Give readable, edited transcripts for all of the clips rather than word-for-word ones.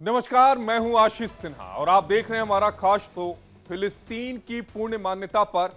नमस्कार, मैं हूं आशीष सिन्हा और आप देख रहे हैं हमारा खास शो फिलिस्तीन की पूर्ण मान्यता पर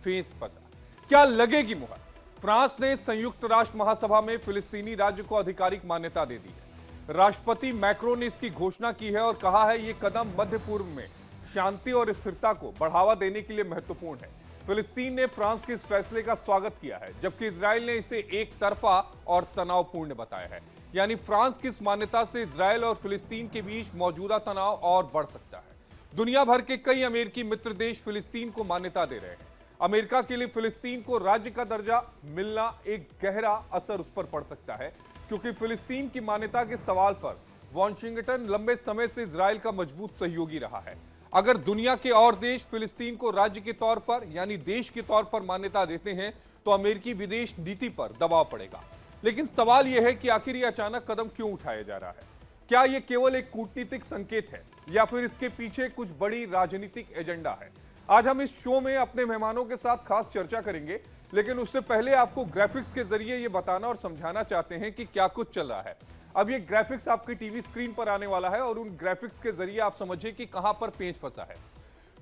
फेंस पता। क्या लगेगी मुहर? फ्रांस ने संयुक्त राष्ट्र महासभा में फिलिस्तीनी राज्य को आधिकारिक मान्यता दे दी है। राष्ट्रपति मैक्रोन ने इसकी घोषणा की है और कहा है ये कदम मध्य पूर्व में शांति और स्थिरता को बढ़ावा देने के लिए महत्वपूर्ण है। फिलिस्तीन ने फ्रांस के इस फैसले का स्वागत किया है, जबकि इजरायल ने इसे एक तरफा और तनावपूर्ण बताया है। यानी फ्रांस की इस मान्यता से इजरायल और फिलिस्तीन के बीच मौजूदा तनाव और बढ़ सकता है। दुनिया भर के कई अमेरिकी मित्र देश फिलिस्तीन को मान्यता दे रहे हैं। अमेरिका के लिए फिलिस्तीन को राज्य का दर्जा मिलना एक गहरा असर उस पर पड़ सकता है, क्योंकि फिलिस्तीन की मान्यता के सवाल पर वॉशिंगटन लंबे समय से इजरायल का मजबूत सहयोगी रहा है। अगर दुनिया के और देश फिलिस्तीन को राज्य के तौर पर यानी देश के तौर पर मान्यता देते हैं तो अमेरिकी विदेश नीति पर दबाव पड़ेगा। लेकिन सवाल यह है कि आखिर यह अचानक कदम क्यों उठाया जा रहा है? क्या यह केवल एक कूटनीतिक संकेत है या फिर इसके पीछे कुछ बड़ी राजनीतिक एजेंडा है? आज हम इस शो में अपने मेहमानों के साथ खास चर्चा करेंगे, लेकिन उससे पहले आपको ग्राफिक्स के जरिए यह बताना और समझाना चाहते हैं कि क्या कुछ चल रहा है। अब ये ग्राफिक्स आपकी टीवी स्क्रीन पर आने वाला है और उन ग्राफिक्स के जरिए आप समझिए कि कहां पर पेंच फंसा है।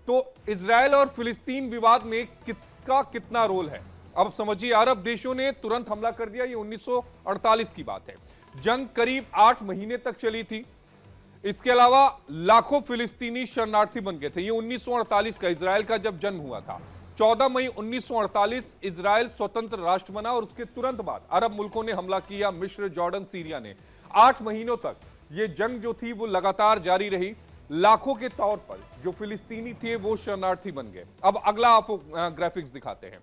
तो इजरायल और फिलिस्तीन विवाद में कितना रोल है, अब समझिए। अरब देशों ने तुरंत हमला कर दिया, ये 1948 की बात है। जंग करीब 8 महीने तक चली थी। इसके अलावा लाखों फिलिस्तीनी शरणार्थी बन गए थे। ये 1948 का इजरायल का जब जन्म हुआ था। 14 मई 1948 इजरायल स्वतंत्र राष्ट्र बना और उसके तुरंत बाद अरब मुल्कों ने हमला किया। मिस्र, जॉर्डन, सीरिया ने 8 महीनों तक ये जंग जो थी वो लगातार जारी रही। लाखों के तौर पर जो फिलिस्तीनी थे वो शरणार्थी बन गए। अब अगला आपको ग्राफिक्स दिखाते हैं।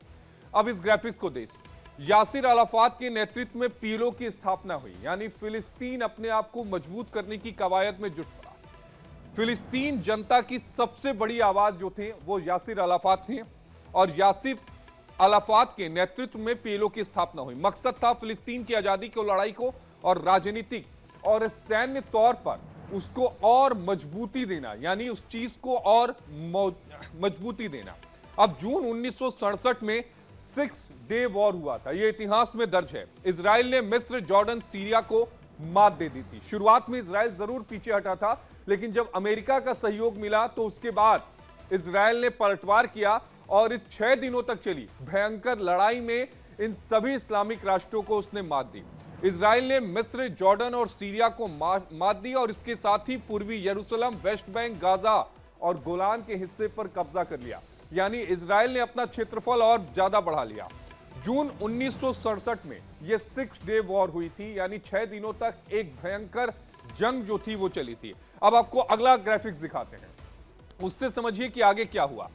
अब इस ग्राफिक्स को देख, यासिर अराफात के नेतृत्व में पीएलओ की स्थापना हुई, यानी फिलिस्तीन अपने आप को मजबूत करने की कवायद में जुट पड़ा। फिलिस्तीन जनता की सबसे बड़ी आवाज जो थे वो यासिर अराफात थे और यासिर अराफात के नेतृत्व में पीएलओ की स्थापना हुई। मकसद था फिलिस्तीन की आजादी की लड़ाई को और राजनीतिक और सैन्य तौर पर उसको और मजबूती देना, यानी उस चीज को और मजबूती देना। अब जून 1967 में 6 डे वॉर हुआ था, यह इतिहास में दर्ज है। इजराइल ने मिस्र, जॉर्डन, सीरिया को मात दे दी थी। शुरुआत में इजराइल जरूर पीछे हटा था, लेकिन जब अमेरिका का सहयोग मिला तो उसके बाद इजराइल ने पलटवार किया और इस 6 दिनों तक चली भयंकर लड़ाई में इन सभी इस्लामिक राष्ट्रों को उसने मात दी। इजराइल ने मिस्र, जॉर्डन और सीरिया को मात दी और इसके साथ ही पूर्वी यरूशलेम, वेस्ट बैंक, गाजा और गोलान के हिस्से पर कब्जा कर लिया। यानी इजराइल ने अपना क्षेत्रफल और ज्यादा बढ़ा लिया। जून 1967 में यह 6 डे वॉर हुई थी, यानी 6 दिनों तक एक भयंकर जंग जो थी वो चली थी। अब आपको अगला ग्राफिक्स दिखाते हैं, उससे समझिए कि आगे क्या हुआ।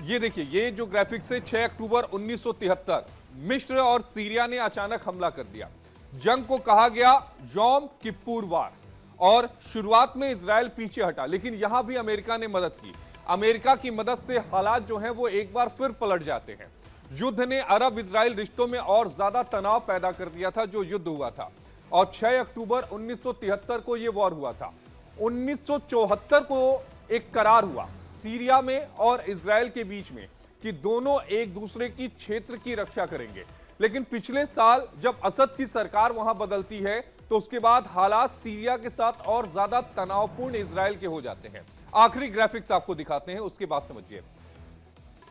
ये देखिए, ये जो ग्राफिक्स है 6 अक्टूबर 1973 मिस्र और सीरिया ने अचानक हमला कर दिया। जंग को कहा गया यौम किप्पुर वार और शुरुआत में इजराइल पीछे हटा, लेकिन यहां भी अमेरिका ने मदद की। अमेरिका की मदद से हालात जो हैं वो एक बार फिर पलट जाते हैं। युद्ध ने अरब इजराइल रिश्तों में और ज्यादा तनाव पैदा कर दिया था जो युद्ध हुआ था, और 6 अक्टूबर 1973 को यह वॉर हुआ था। 1974 को एक करार हुआ सीरिया में और इजराइल के बीच में कि दोनों एक दूसरे की क्षेत्र की रक्षा करेंगे। लेकिन पिछले साल जब असद की सरकार वहां बदलती है तो उसके बाद हालात सीरिया के साथ और ज्यादा तनावपूर्ण इजराइल के हो जाते हैं। आखिरी ग्राफिक्स आपको दिखाते हैं, उसके बाद समझिए।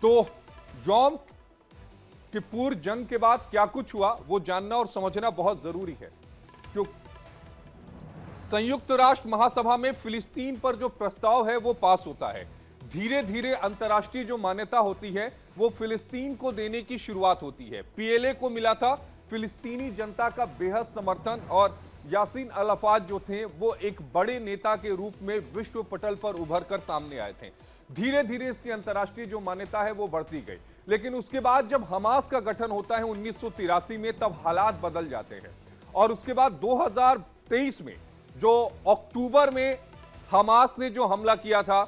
तो यौम किप्पुर जंग के बाद क्या कुछ हुआ वो जानना और समझना बहुत जरूरी है, क्यों संयुक्त राष्ट्र महासभा में फिलिस्तीन पर जो प्रस्ताव है वो पास होता है। धीरे धीरे अंतर्राष्ट्रीय जो मान्यता होती है वो फिलिस्तीन को देने की शुरुआत होती है। पीएलए को मिला था फिलिस्तीनी जनता का बेहद समर्थन और यासिर अराफात जो थे वो एक बड़े नेता के रूप में विश्व पटल पर उभर कर सामने आए थे। धीरे धीरे इसकी अंतर्राष्ट्रीय जो मान्यता है वो बढ़ती गई, लेकिन उसके बाद जब हमास का गठन होता है 1983 में, तब हालात बदल जाते हैं। और उसके बाद 2023 में जो अक्टूबर में हमास ने जो हमला किया था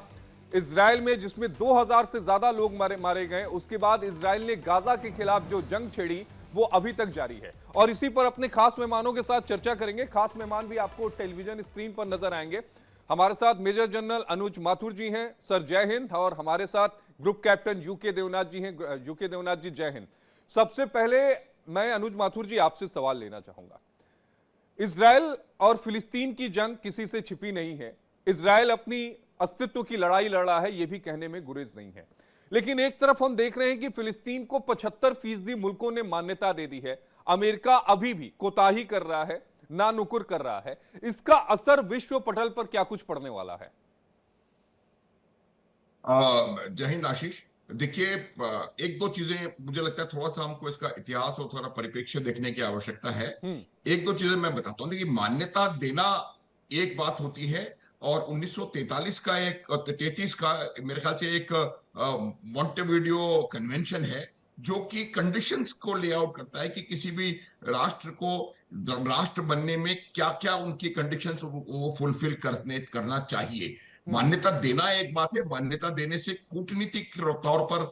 इजराइल में, जिसमें 2000 से ज्यादा लोग मारे गए, उसके बाद इजराइल ने गाजा के खिलाफ जो जंग छेड़ी वो अभी तक जारी है। और इसी पर अपने खास मेहमानों के साथ चर्चा करेंगे। खास मेहमान भी आपको टेलीविजन स्क्रीन पर नजर आएंगे। हमारे साथ मेजर जनरल अनुज माथुर जी हैं। सर जय हिंद। और हमारे साथ ग्रुप कैप्टन यूके देवनाथ जी हैं। यूके देवनाथ जी जय हिंद। सबसे पहले मैं अनुज माथुर जी आपसे सवाल लेना चाहूंगा। इजराइल और फिलिस्तीन की जंग किसी से छिपी नहीं है। इजराइल अपनी अस्तित्व की लड़ाई लड़ रहा है, यह भी कहने में गुरेज नहीं है। लेकिन एक तरफ हम देख रहे हैं कि फिलिस्तीन को 75% मुल्कों ने मान्यता दे दी है। अमेरिका अभी भी कोताही कर रहा है, ना नुकुर कर रहा है। इसका असर विश्व पटल पर क्या कुछ पड़ने वाला है? जय हिंद आशीष। देखिए, एक दो चीजें मुझे लगता है थोड़ा सा हमको इसका इतिहास और थोड़ा परिप्रेक्ष्य देखने की आवश्यकता है। एक दो चीजें मैं बताता हूँ। देखिए, मान्यता देना एक बात होती है, और 1943 का एक 33 का मेरे ख्याल से एक मॉन्टेविडियो कन्वेंशन है, जो कि कंडीशंस को ले आउट करता है कि किसी भी राष्ट्र को राष्ट्र बनने में क्या क्या उनकी कंडीशंस वो फुलफिल करना चाहिए। मान्यता देना एक बात है, मान्यता देने से कूटनीतिक तौर पर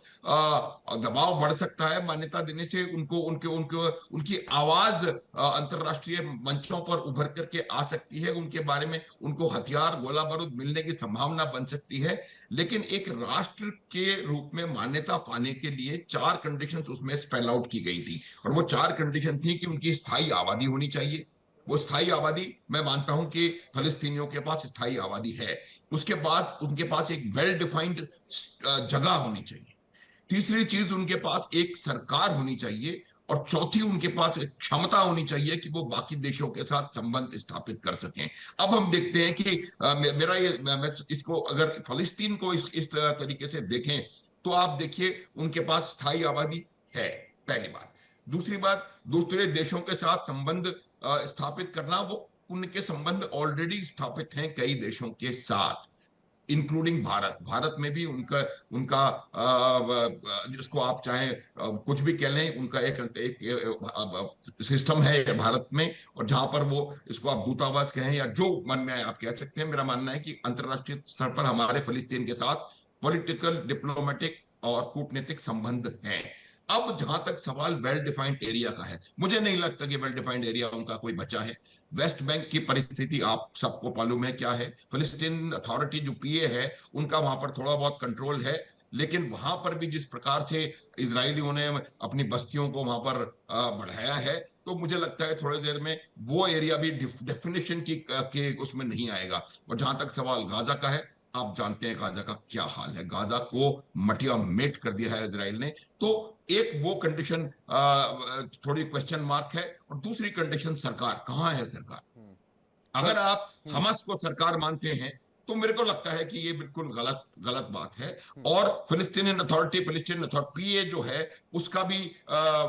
दबाव बढ़ सकता है। मान्यता देने से उनको उनके उनको उनकी आवाज अंतरराष्ट्रीय मंचों पर उभर करके आ सकती है, उनके बारे में उनको हथियार गोला बारूद मिलने की संभावना बन सकती है। लेकिन एक राष्ट्र के रूप में मान्यता पाने के लिए चार कंडीशंस उसमें स्पेल आउट की गई थी, और वो चार कंडीशन थी कि उनकी स्थायी आबादी होनी चाहिए। वो स्थायी आबादी, मैं मानता हूं कि फलस्तीनियों के पास स्थायी आबादी है। उसके बाद उनके पास एक वेल डिफाइंड जगह होनी चाहिए। तीसरी चीज, उनके पास एक सरकार होनी चाहिए। और चौथी, उनके पास एक क्षमता होनी चाहिए कि वो बाकी देशों के साथ संबंध स्थापित कर सकें। अब हम देखते हैं कि मेरा ये मैं इसको अगर फलस्तीन को इस तरीके से देखें, तो आप देखिए उनके पास स्थायी आबादी है, पहली बात। दूसरी बात, दूसरे देशों के साथ संबंध स्थापित करना, वो उनके संबंध ऑलरेडी स्थापित हैं कई देशों के साथ, इंक्लूडिंग भारत। भारत में भी उनका उनका जिसको आप चाहें कुछ भी कह लें, उनका एक सिस्टम है भारत में। और जहां पर वो, इसको आप दूतावास कहें या जो मन में आए आप कह सकते हैं। मेरा मानना है कि अंतरराष्ट्रीय स्तर पर हमारे फिलिस्तीन के साथ पॉलिटिकल, डिप्लोमेटिक और कूटनीतिक संबंध हैं। अब जहां तक सवाल वेल डिफाइंड एरिया का है, मुझे नहीं लगता कि वेल डिफाइंड एरिया उनका कोई बचा है। वेस्ट बैंक की परिस्थिति आप सबको मालूम है क्या है। फिलिस्तीन अथॉरिटी जो पीए है, उनका वहां पर थोड़ा बहुत कंट्रोल है। लेकिन वहां पर भी जिस प्रकार से इजरायलियों ने अपनी बस्तियों को वहां पर बढ़ाया है, तो मुझे लगता है थोड़ी देर में वो एरिया भी डेफिनेशन के उसमें नहीं आएगा। और जहां तक सवाल गाजा का है, आप जानते हैं गाजा का क्या हाल है। गाजा को मटिया मेट कर दिया है इसराइल ने। तो एक वो कंडीशन थोड़ी क्वेश्चन मार्क है। और दूसरी कंडीशन, सरकार कहाँ है। सरकार, सर। अगर आप हमास को सरकार मानते हैं, तो मेरे को लगता है कि ये बिल्कुल गलत गलत बात है। और फिलिस्तीनियन अथॉरिटी, पीए जो है, उसका भी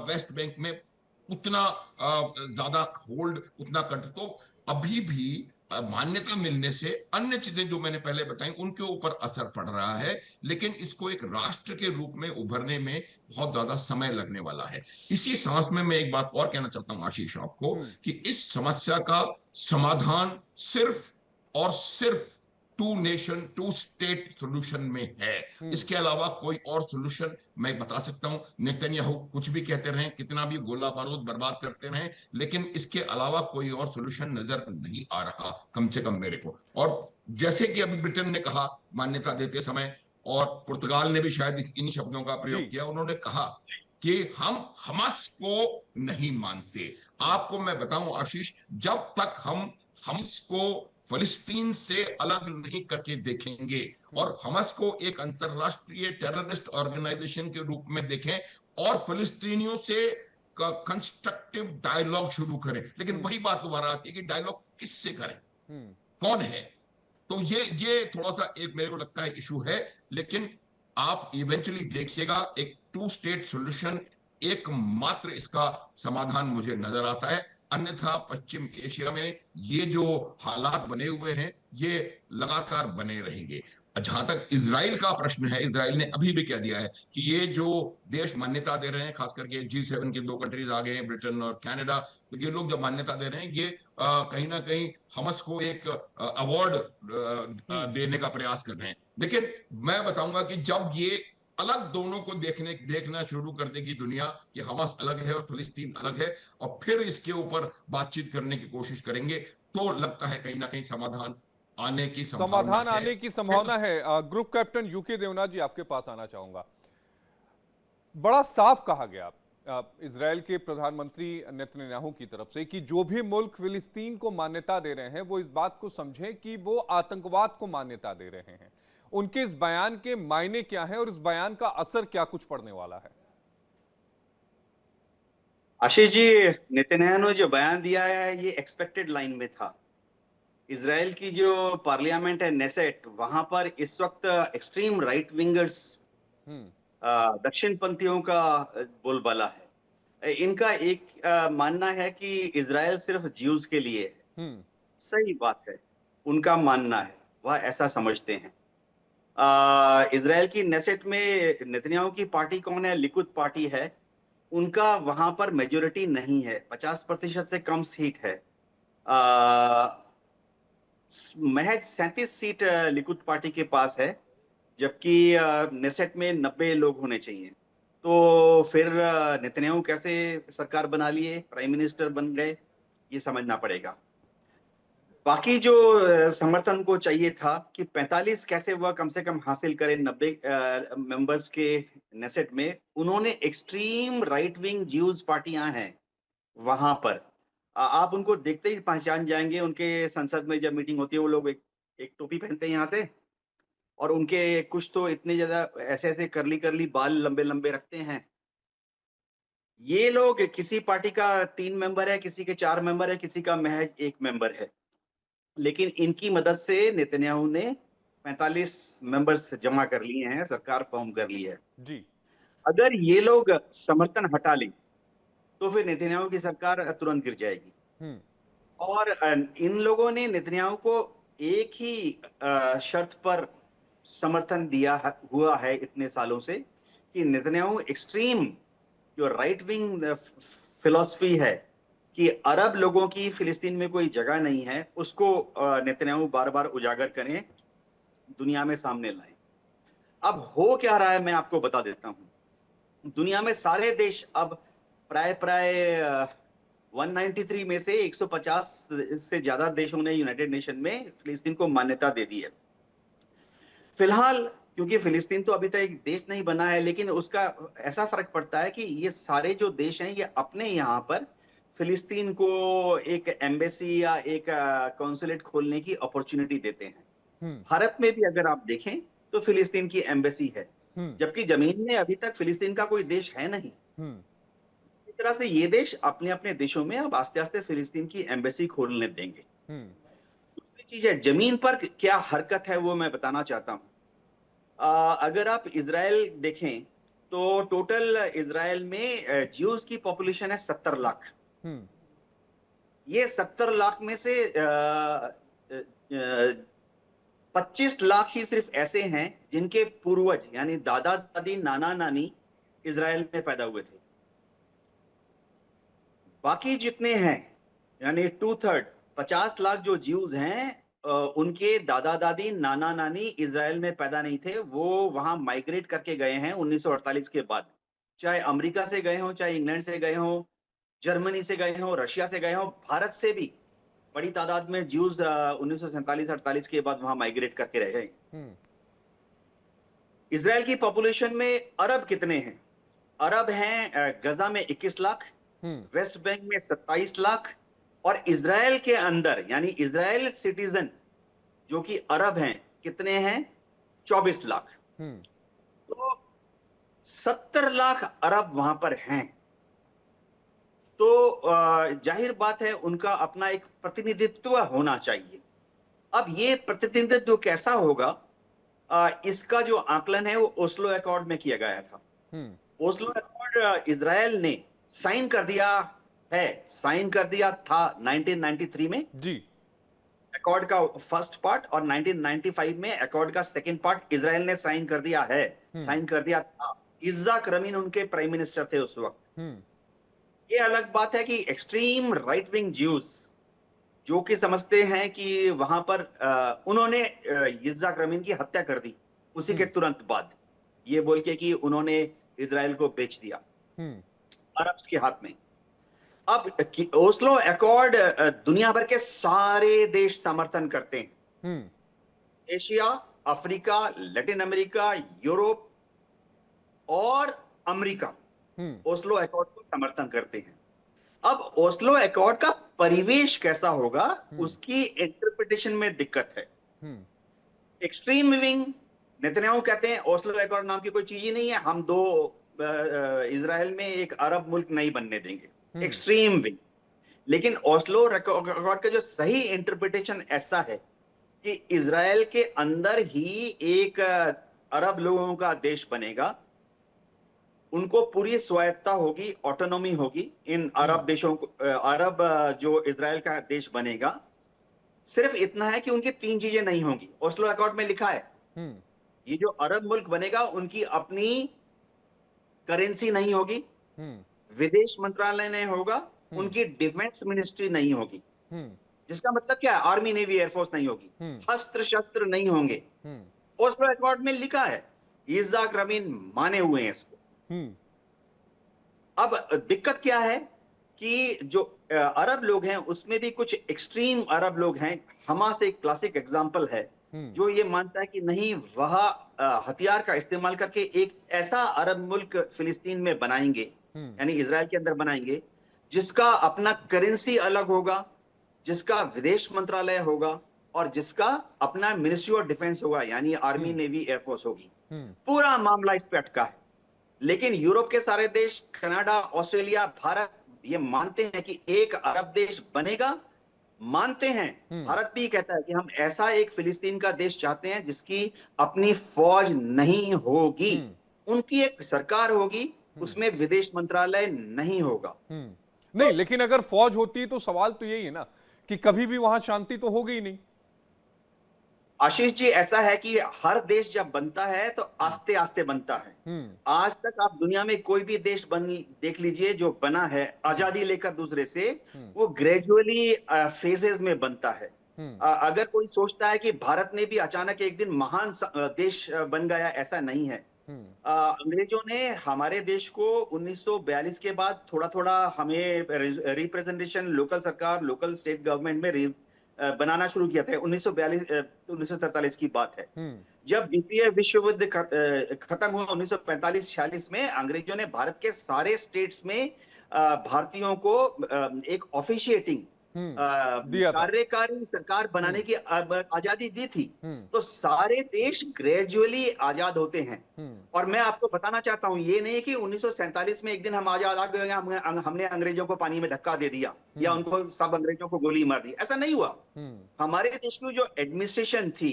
वेस्ट बैंक में उतना ज्यादा होल्ड, उतना कंट्रोल, तो अभी भी मान्यता मिलने से अन्य चीजें जो मैंने पहले बताई उनके ऊपर असर पड़ रहा है। लेकिन इसको एक राष्ट्र के रूप में उभरने में बहुत ज्यादा समय लगने वाला है। इसी सांस में मैं एक बात और कहना चाहता हूं आशीष आपको, कि इस समस्या का समाधान सिर्फ और सिर्फ two nation two state solution में है। इसके अलावा कोई और सोल्यूशन मैं बता सकता हूं, नेतन्याहू कुछ भी कहते रहे, कितना भी गोला बारूद बर्बाद करते रहे, लेकिन इसके अलावा कोई और सोल्यूशन नजर नहीं आ रहा, कम से कम मेरे को। और जैसे कि अभी ब्रिटेन ने कहा मान्यता देते समय, और पुर्तगाल ने भी शायद इन्हीं शब्दों का जी। प्रयोग किया, उन्होंने कहा कि हम हमास को नहीं मानते। आपको मैं बताऊं आशीष, जब तक हम हमास को फलस्तीन से अलग नहीं करके देखेंगे, और हमास को एक अंतरराष्ट्रीय टेररिस्ट ऑर्गेनाइजेशन के रूप में देखें, और फलस्तीनियों से कंस्ट्रक्टिव डायलॉग शुरू करें। लेकिन वही बात दोबारा आती है कि डायलॉग किससे करें, कौन है। तो ये थोड़ा सा एक मेरे को लगता है इशू है। लेकिन आप इवेंचुअली देखिएगा, एक टू स्टेट सॉल्यूशन एकमात्र इसका समाधान मुझे नजर आता है। अन्यथा पश्चिम एशिया में ये जो हालात बने हुए हैं, ये लगातार बने रहेंगे। जहां तक इसराइल का प्रश्न है, इसराइल ने अभी भी कह दिया है कि ये जो देश मान्यता दे रहे हैं, खास करके G7 के दो कंट्रीज आ गए हैं, ब्रिटेन और कनाडा, तो ये लोग जब मान्यता दे रहे हैं, ये कहीं ना कहीं हमास को एक अवार्ड देने का प्रयास कर रहे हैं। लेकिन मैं बताऊंगा कि जब ये अलग दोनों को देखना शुरू कर देगी दुनिया, कि हमास अलग है और फिलिस्तीन अलग है, और फिर इसके ऊपर बातचीत करने की कोशिश करेंगे, तो लगता है कहीं ना कहीं समाधान आने की संभावना समाधान है। आने की संभावना है। ग्रुप कैप्टन यूके देवनाथ जी, आपके पास आना चाहूंगा। बड़ा साफ कहा गया इजराइल के प्रधानमंत्री नेतन्याहू की तरफ से कि जो भी मुल्क फिलिस्तीन को मान्यता दे रहे हैं वो इस बात को समझें कि वो आतंकवाद को मान्यता दे रहे हैं। उनके इस बयान के मायने क्या हैं और इस बयान का असर क्या कुछ पड़ने वाला है? आशीष जी, नेतन्याहू ने जो बयान दिया है ये एक्सपेक्टेड लाइन में था। इजराइल की जो पार्लियामेंट है नेसेट, वहां पर इस वक्त एक्सट्रीम राइट विंगर्स, दक्षिण पंथियों का बोलबाला है। इनका एक मानना है कि इजराइल सिर्फ ज्यूज के लिए है। सही बात है, उनका मानना है, वह ऐसा समझते हैं। इजराइल की नेसेट में नेतन्याहू की पार्टी कौन है? लिकुद पार्टी है। उनका वहां पर मेजोरिटी नहीं है, 50% से कम सीट है। महज 37 सीट लिकुद पार्टी के पास है, जबकि नेसेट में 90 लोग होने चाहिए। तो फिर नेतन्याहू कैसे सरकार बना लिए, प्राइम मिनिस्टर बन गए, ये समझना पड़ेगा। बाकी जो समर्थन उनको चाहिए था कि 45 कैसे वह कम से कम हासिल करें 90 मेंबर्स के नेसेट में, उन्होंने एक्सट्रीम राइट विंग ज्यूज पार्टियां हैं वहां पर। आप उनको देखते ही पहचान जाएंगे। उनके संसद में जब मीटिंग होती है वो लोग एक टोपी पहनते हैं यहाँ से, और उनके कुछ तो इतने ज्यादा ऐसे ऐसे करली करली बाल लंबे लंबे रखते हैं। ये लोग, किसी पार्टी का 3 मेंबर है, किसी के 4 मेंबर है, किसी का महज 1 मेंबर है, लेकिन इनकी मदद से नेतन्याहू ने 45 मेंबर्स जमा कर लिए हैं, सरकार फॉर्म कर ली है जी। अगर ये लोग समर्थन हटा लें तो फिर नेतन्याहू की सरकार तुरंत गिर जाएगी। और इन लोगों ने नेतन्याहू को एक ही शर्त पर समर्थन दिया हुआ है इतने सालों से कि नेतन्याहू एक्सट्रीम जो राइट विंग फिलॉसफी है कि अरब लोगों की फिलिस्तीन में कोई जगह नहीं है, उसको नेतन्याहू बार बार उजागर करें, दुनिया में सामने लाएं। अब हो क्या रहा है मैं आपको बता देता हूं। दुनिया में सारे देश अब प्राय 193 में से 150 से ज्यादा देशों ने यूनाइटेड नेशन में फिलिस्तीन को मान्यता दे दी है। फिलहाल क्योंकि फिलिस्तीन तो अभी तक एक देश नहीं बना है, लेकिन उसका ऐसा फर्क पड़ता है कि ये सारे जो देश हैं ये अपने यहाँ पर फिलिस्तीन को एक एम्बेसी या एक कॉन्सुलेट खोलने की अपॉर्चुनिटी देते हैं। भारत में भी अगर आप देखें तो फिलिस्तीन की एम्बेसी है, जबकि जमीन में अभी तक फिलिस्तीन का कोई देश है नहीं। इस तरह से ये देश अपने अपने देशों में अब आस्ते आस्ते फिलिस्तीन की एम्बेसी खोलने देंगे। दूसरी चीज है, जमीन पर क्या हरकत है वो मैं बताना चाहता हूं। अगर आप इजराइल देखें तो टोटल इजराइल में ज्यूज की पॉपुलेशन है 70 लाख। ये 70 लाख में से 25 लाख ही सिर्फ ऐसे हैं जिनके पूर्वज यानी दादा दादी नाना नानी इजराइल में पैदा हुए थे। बाकी जितने हैं यानी 2/3 50 लाख जो ज्यूज हैं, उनके दादा दादी नाना नानी इजराइल में पैदा नहीं थे। वो वहां माइग्रेट करके गए हैं 1948 के बाद, चाहे अमेरिका से गए हों, चाहे इंग्लैंड से गए हों, जर्मनी से गए हों, रशिया से गए हों, भारत से भी बड़ी तादाद में ज्यूज 1947-48 के बाद वहां माइग्रेट करके रह गए। इजराइल की पॉपुलेशन में अरब कितने हैं? अरब हैं गजा में 21 लाख, वेस्ट बैंक में 27 लाख, और इजराइल के अंदर यानी इजराइल सिटीजन जो कि अरब हैं कितने हैं? 24 लाख। तो 70 लाख अरब वहां पर हैं। तो जाहिर बात है उनका अपना एक प्रतिनिधित्व होना चाहिए। अब ये प्रतिनिधित्व कैसा होगा, इसका जो आकलन है वो ओस्लो अकॉर्ड में किया गया था। ओस्लो अकॉर्ड इजराइल ने साइन कर दिया था 1993 में जी। अकॉर्ड का फर्स्ट पार्ट, और 1995 में अकॉर्ड का सेकंड पार्ट इजराइल ने साइन कर दिया था। इज़्ज़ाक रमीन उनके प्राइम मिनिस्टर थे उस वक्त। ये अलग बात है कि एक्सट्रीम राइट विंग ज्यूज जो कि समझते हैं कि वहां पर उन्होंने इज़्ज़ाक रमीन की हत्या कर दी उसी के तुरंत बाद, ये बोल के कि उन्होंने इजराइल को बेच दिया अरब्स के हाथ में। अब ओस्लो अकॉर्ड दुनिया भर के सारे देश समर्थन करते हैं। Asia, Africa, Latin America, Europe और अमेरिका, ओस्लो अकॉर्ड को समर्थन करते हैं। अब ओस्लो अकॉर्ड का परिवेश कैसा होगा, उसकी इंटरप्रिटेशन में दिक्कत है। एक्सट्रीम विंग नेतन्याहू कहते हैं ओस्लो अकॉर्ड नाम की कोई चीज ही नहीं है, हम दो इजराइल में एक अरब मुल्क नहीं बनने देंगे, एक्सट्रीम विंग। लेकिन ओस्लो अकॉर्ड का जो सही इंटरप्रिटेशन ऐसा है कि इजराइल के अंदर ही एक अरब लोगों का देश बनेगा, उनको पूरी स्वायत्ता होगी, ऑटोनॉमी होगी इन अरब देशों को। अरब जो इजराइल का देश बनेगा, सिर्फ इतना है कि उनकी तीन चीजें नहीं होंगी। ओस्लो अकॉर्ड में लिखा है ये जो अरब मुल्क बनेगा उनकी अपनी करेंसी नहीं होगी, विदेश मंत्रालय नहीं होगा, उनकी डिफेंस मिनिस्ट्री नहीं होगी। जिसका मतलब क्या है, आर्मी नेवी एयरफोर्स नहीं होगी, अस्त्र शस्त्र नहीं होंगे। ओस्लो अकॉर्ड में लिखा है, इज़ाक रमीन माने हुए हैं इसको। अब दिक्कत क्या है कि जो अरब लोग हैं उसमें भी कुछ एक्सट्रीम अरब लोग हैं। हमास एक क्लासिक एग्जांपल है जो ये मानता है कि नहीं, वह हथियार का इस्तेमाल करके एक ऐसा अरब मुल्क फिलिस्तीन में बनाएंगे, यानी इजराइल के अंदर बनाएंगे, जिसका अपना करेंसी अलग होगा, जिसका विदेश मंत्रालय होगा और जिसका अपना मिनिस्ट्री ऑफ डिफेंस होगा, यानी आर्मी नेवी एयरफोर्स होगी। पूरा मामला इस पे अटका है। लेकिन यूरोप के सारे देश, कनाडा, ऑस्ट्रेलिया, भारत ये मानते हैं कि एक अरब देश बनेगा, मानते हैं। भारत भी कहता है कि हम ऐसा एक फिलिस्तीन का देश चाहते हैं जिसकी अपनी फौज नहीं होगी, उनकी एक सरकार होगी, उसमें विदेश मंत्रालय नहीं होगा। नहीं, लेकिन अगर फौज होती तो सवाल तो यही है ना कि कभी भी वहां शांति तो होगी ही नहीं। आशीष जी, ऐसा है कि हर देश जब बनता है तो आस्ते आस्ते बनता है। आज तक आप दुनिया में कोई भी देश देख लीजिए जो बना है आजादी लेकर दूसरे से, वो ग्रेजुअली फेजेस में बनता है। अगर कोई सोचता है कि भारत ने भी अचानक एक दिन महान देश बन गया, ऐसा नहीं है। अंग्रेजों ने हमारे देश को 1942 के बाद थोड़ा थोड़ा हमें रिप्रेजेंटेशन, लोकल सरकार, लोकल स्टेट गवर्नमेंट में बनाना शुरू किया था। 1943 की बात है, जब द्वितीय विश्व युद्ध खत्म हुआ 1945-46 में, अंग्रेजों ने भारत के सारे स्टेट्स में भारतीयों को एक ऑफिशिएटिंग कार्यकारी सरकार बनाने की आजादी दी थी। तो सारे देश ग्रेजुअली आजाद होते हैं। और मैं आपको बताना चाहता हूं, ये नहीं कि 1947 में एक दिन हम आजाद आ गए, हमने अंग्रेजों को पानी में धक्का दे दिया या उनको सब अंग्रेजों को गोली मार दी, ऐसा नहीं हुआ। हमारे देश की जो एडमिनिस्ट्रेशन थी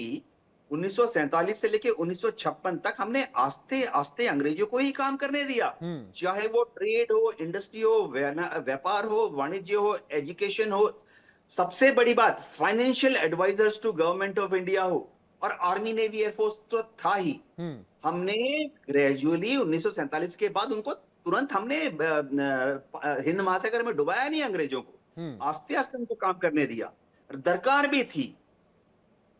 1947 से लेके 1956 तक, हमने आस्ते आस्ते अंग्रेजों को ही काम करने दिया, चाहे वो ट्रेड हो, इंडस्ट्री हो, व्यापार हो, वाणिज्य हो, एजुकेशन हो। सबसे बड़ी बात, financial advisers to government of India हो, और आर्मी नेवी एयरफोर्स तो था ही। हमने ग्रेजुअली 1947 के बाद उनको तुरंत हमने हिंद महासागर में डुबाया नहीं अंग्रेजों को, आस्ते आस्ते उनको काम करने दिया। दरकार भी थी।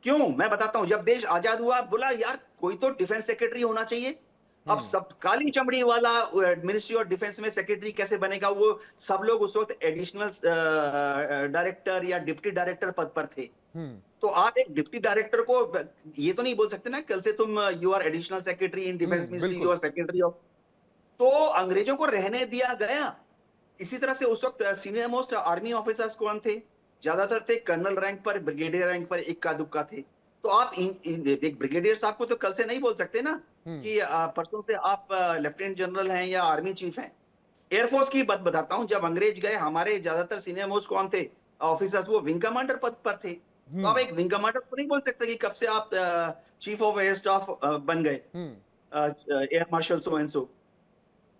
क्यों, मैं बताता हूं। जब देश आजाद हुआ, बोला यार कोई तो डिफेंस सेक्रेटरी होना चाहिए। अब सब काली चमड़ी वाला मिनिस्ट्री ऑफ डिफेंस में सेक्रेटरी कैसे बनेगा? वो सब लोग उस वक्त एडिशनल डायरेक्टर या डिप्टी डायरेक्टर पद पर थे। तो आप एक डिप्टी डायरेक्टर को ये तो नहीं बोल सकते ना, कल से तुम you are additional secretary in defence ministry, you are secretary of. तो अंग्रेजों को रहने दिया गया। इसी तरह से उस वक्त सीनियर मोस्ट आर्मी ऑफिसर्स कौन थे? ज्यादातर थे कर्नल रैंक पर, ब्रिगेडियर रैंक पर, इक्का दुक्का थे। तो आप एक ब्रिगेडियर साहब को तो कल से नहीं बोल सकते ना कि परसों से आप लेफ्टिनेंट जनरल हैं या आर्मी चीफ हैं। एयरफोर्स की बात बताता हूं, जब अंग्रेज गए, हमारे ज्यादातर सीनियर मोस्ट कौन थे ऑफिसर्स? वो विंग कमांडर पद पर थे। तो आप एक विंग कमांडर को नहीं बोल सकते कि कब से आप चीफ ऑफ एयर स्टाफ बन गए, air marshal so and so.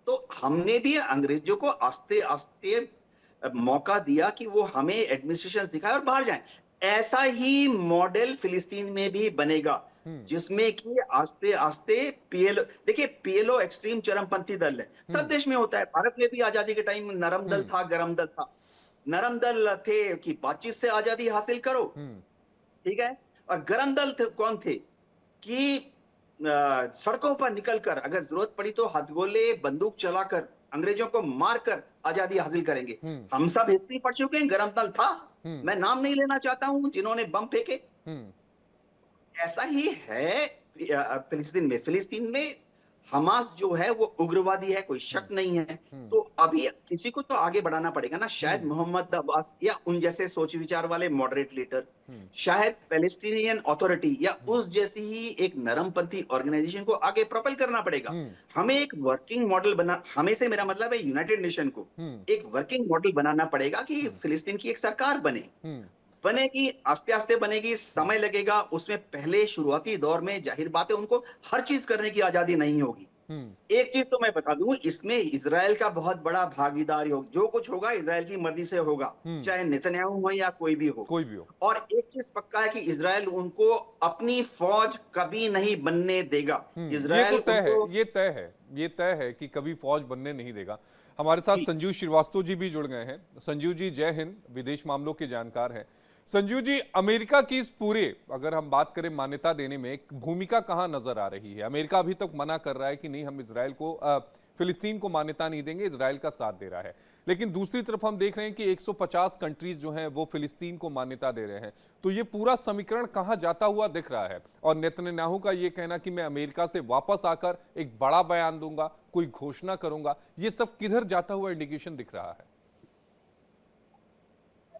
तो हमने भी अंग्रेजों को आस्ते आस्ते मौका दिया कि वो हमें एडमिनिस्ट्रेशन सिखाए और बाहर जाएं। ऐसा ही मॉडल फिलिस्तीन में भी बनेगा, जिसमें कि आस्ते आस्ते पीएलओ, देखिए पीएलओ एक्सट्रीम चरमपंथी दल है, सब देश में होता है। भारत में भी आजादी के टाइम नरम दल था, गरम दल था। नरम दल थे कि बातचीत से आजादी हासिल करो, ठीक है, और गरम दल कौन थे कि सड़कों पर निकलकर अगर जरूरत पड़ी तो हथगोले, बंदूक चलाकर, अंग्रेजों को मारकर आजादी हासिल करेंगे। हम सब हिस्ट्री पढ़ चुके हैं, गरम दल था। मैं नाम नहीं लेना चाहता हूं जिन्होंने बम फेंके। ऐसा ही है फिलिस्तीन में। फिलिस्तीन में हमास जो है वो उग्रवादी है, कोई शक नहीं है। तो अभी किसी को तो आगे बढ़ाना पड़ेगा ना, शायद मोहम्मद अब्बास या उन जैसे सोच विचार वाले मॉडरेट लीडर, शायद पैलेस्टीनियन अथॉरिटी या उस जैसी ही एक नरमपंथी ऑर्गेनाइजेशन को आगे प्रोपेल करना पड़ेगा। हमें एक वर्किंग मॉडल बना, हमें से मेरा मतलब है यूनाइटेड नेशन को एक वर्किंग मॉडल बनाना पड़ेगा कि फिलिस्तीन की एक सरकार बनेगी, आस्ते आस्ते बनेगी, समय लगेगा उसमें। पहले शुरुआती दौर में जाहिर बात है उनको हर चीज करने की आजादी नहीं होगी। एक चीज तो मैं बता दूं, इसमें इजराइल का बहुत बड़ा भागीदारी होगा। जो कुछ होगा इजराइल की मर्जी से होगा, चाहे नेतन्याहू हो या कोई भी हो। और एक चीज पक्का है कि इजराइल उनको अपनी फौज कभी नहीं बनने देगा। इजराइल ये तो तय है, ये तय है कि कभी फौज बनने नहीं देगा। हमारे साथ संजीव श्रीवास्तव जी भी जुड़ गए हैं। संजीव जी जय हिंद, विदेश मामलों के जानकार हैं। संजीव जी, अमेरिका की इस पूरे, अगर हम बात करें मान्यता देने में, एक भूमिका कहां नजर आ रही है? अमेरिका अभी तक मना कर रहा है कि नहीं, हम इजराइल को फिलिस्तीन को मान्यता नहीं देंगे, इजराइल का साथ दे रहा है। लेकिन दूसरी तरफ हम देख रहे हैं कि 150 कंट्रीज जो हैं वो फिलिस्तीन को मान्यता दे रहे हैं। तो ये पूरा समीकरण कहां जाता हुआ दिख रहा है? और नेतन्याहू का ये कहना कि मैं अमेरिका से वापस आकर एक बड़ा बयान दूंगा, कोई घोषणा करूंगा, ये सब किधर जाता हुआ इंडिकेशन दिख रहा है?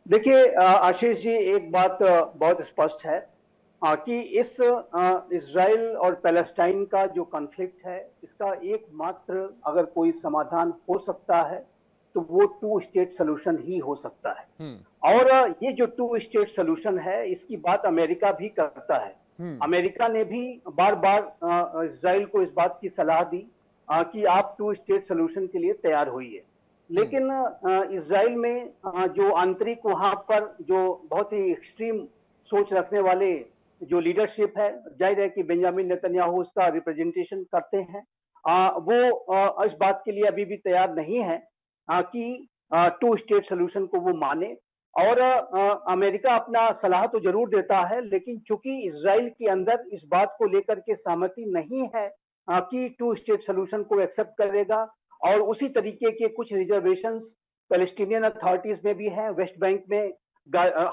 देखिए आशीष जी, एक बात बहुत स्पष्ट है कि इस इजराइल और पैलेस्टाइन का जो कॉन्फ्लिक्ट है, इसका एकमात्र अगर कोई समाधान हो सकता है तो वो 2 स्टेट सोल्यूशन ही हो सकता है। और ये जो 2 स्टेट सोल्यूशन है, इसकी बात अमेरिका भी करता है। अमेरिका ने भी बार बार इजराइल को इस बात की सलाह दी कि आप 2 स्टेट सोल्यूशन के लिए तैयार होइए। लेकिन इजराइल में जो आंतरिक वहां पर जो बहुत ही एक्सट्रीम सोच रखने वाले जो लीडरशिप है, जाहिर है कि बेंजामिन नेतन्याहू उसका रिप्रेजेंटेशन करते हैं, वो इस बात के लिए अभी भी तैयार नहीं है कि 2 स्टेट सोल्यूशन को वो माने। और अमेरिका अपना सलाह तो जरूर देता है, लेकिन चूंकि इजराइल के अंदर इस बात को लेकर के सहमति नहीं है कि 2 स्टेट सोल्यूशन को एक्सेप्ट करेगा, और उसी तरीके के कुछ रिजर्वेशंस पैलेस्टीनियन अथॉरिटीज में भी है। वेस्ट बैंक में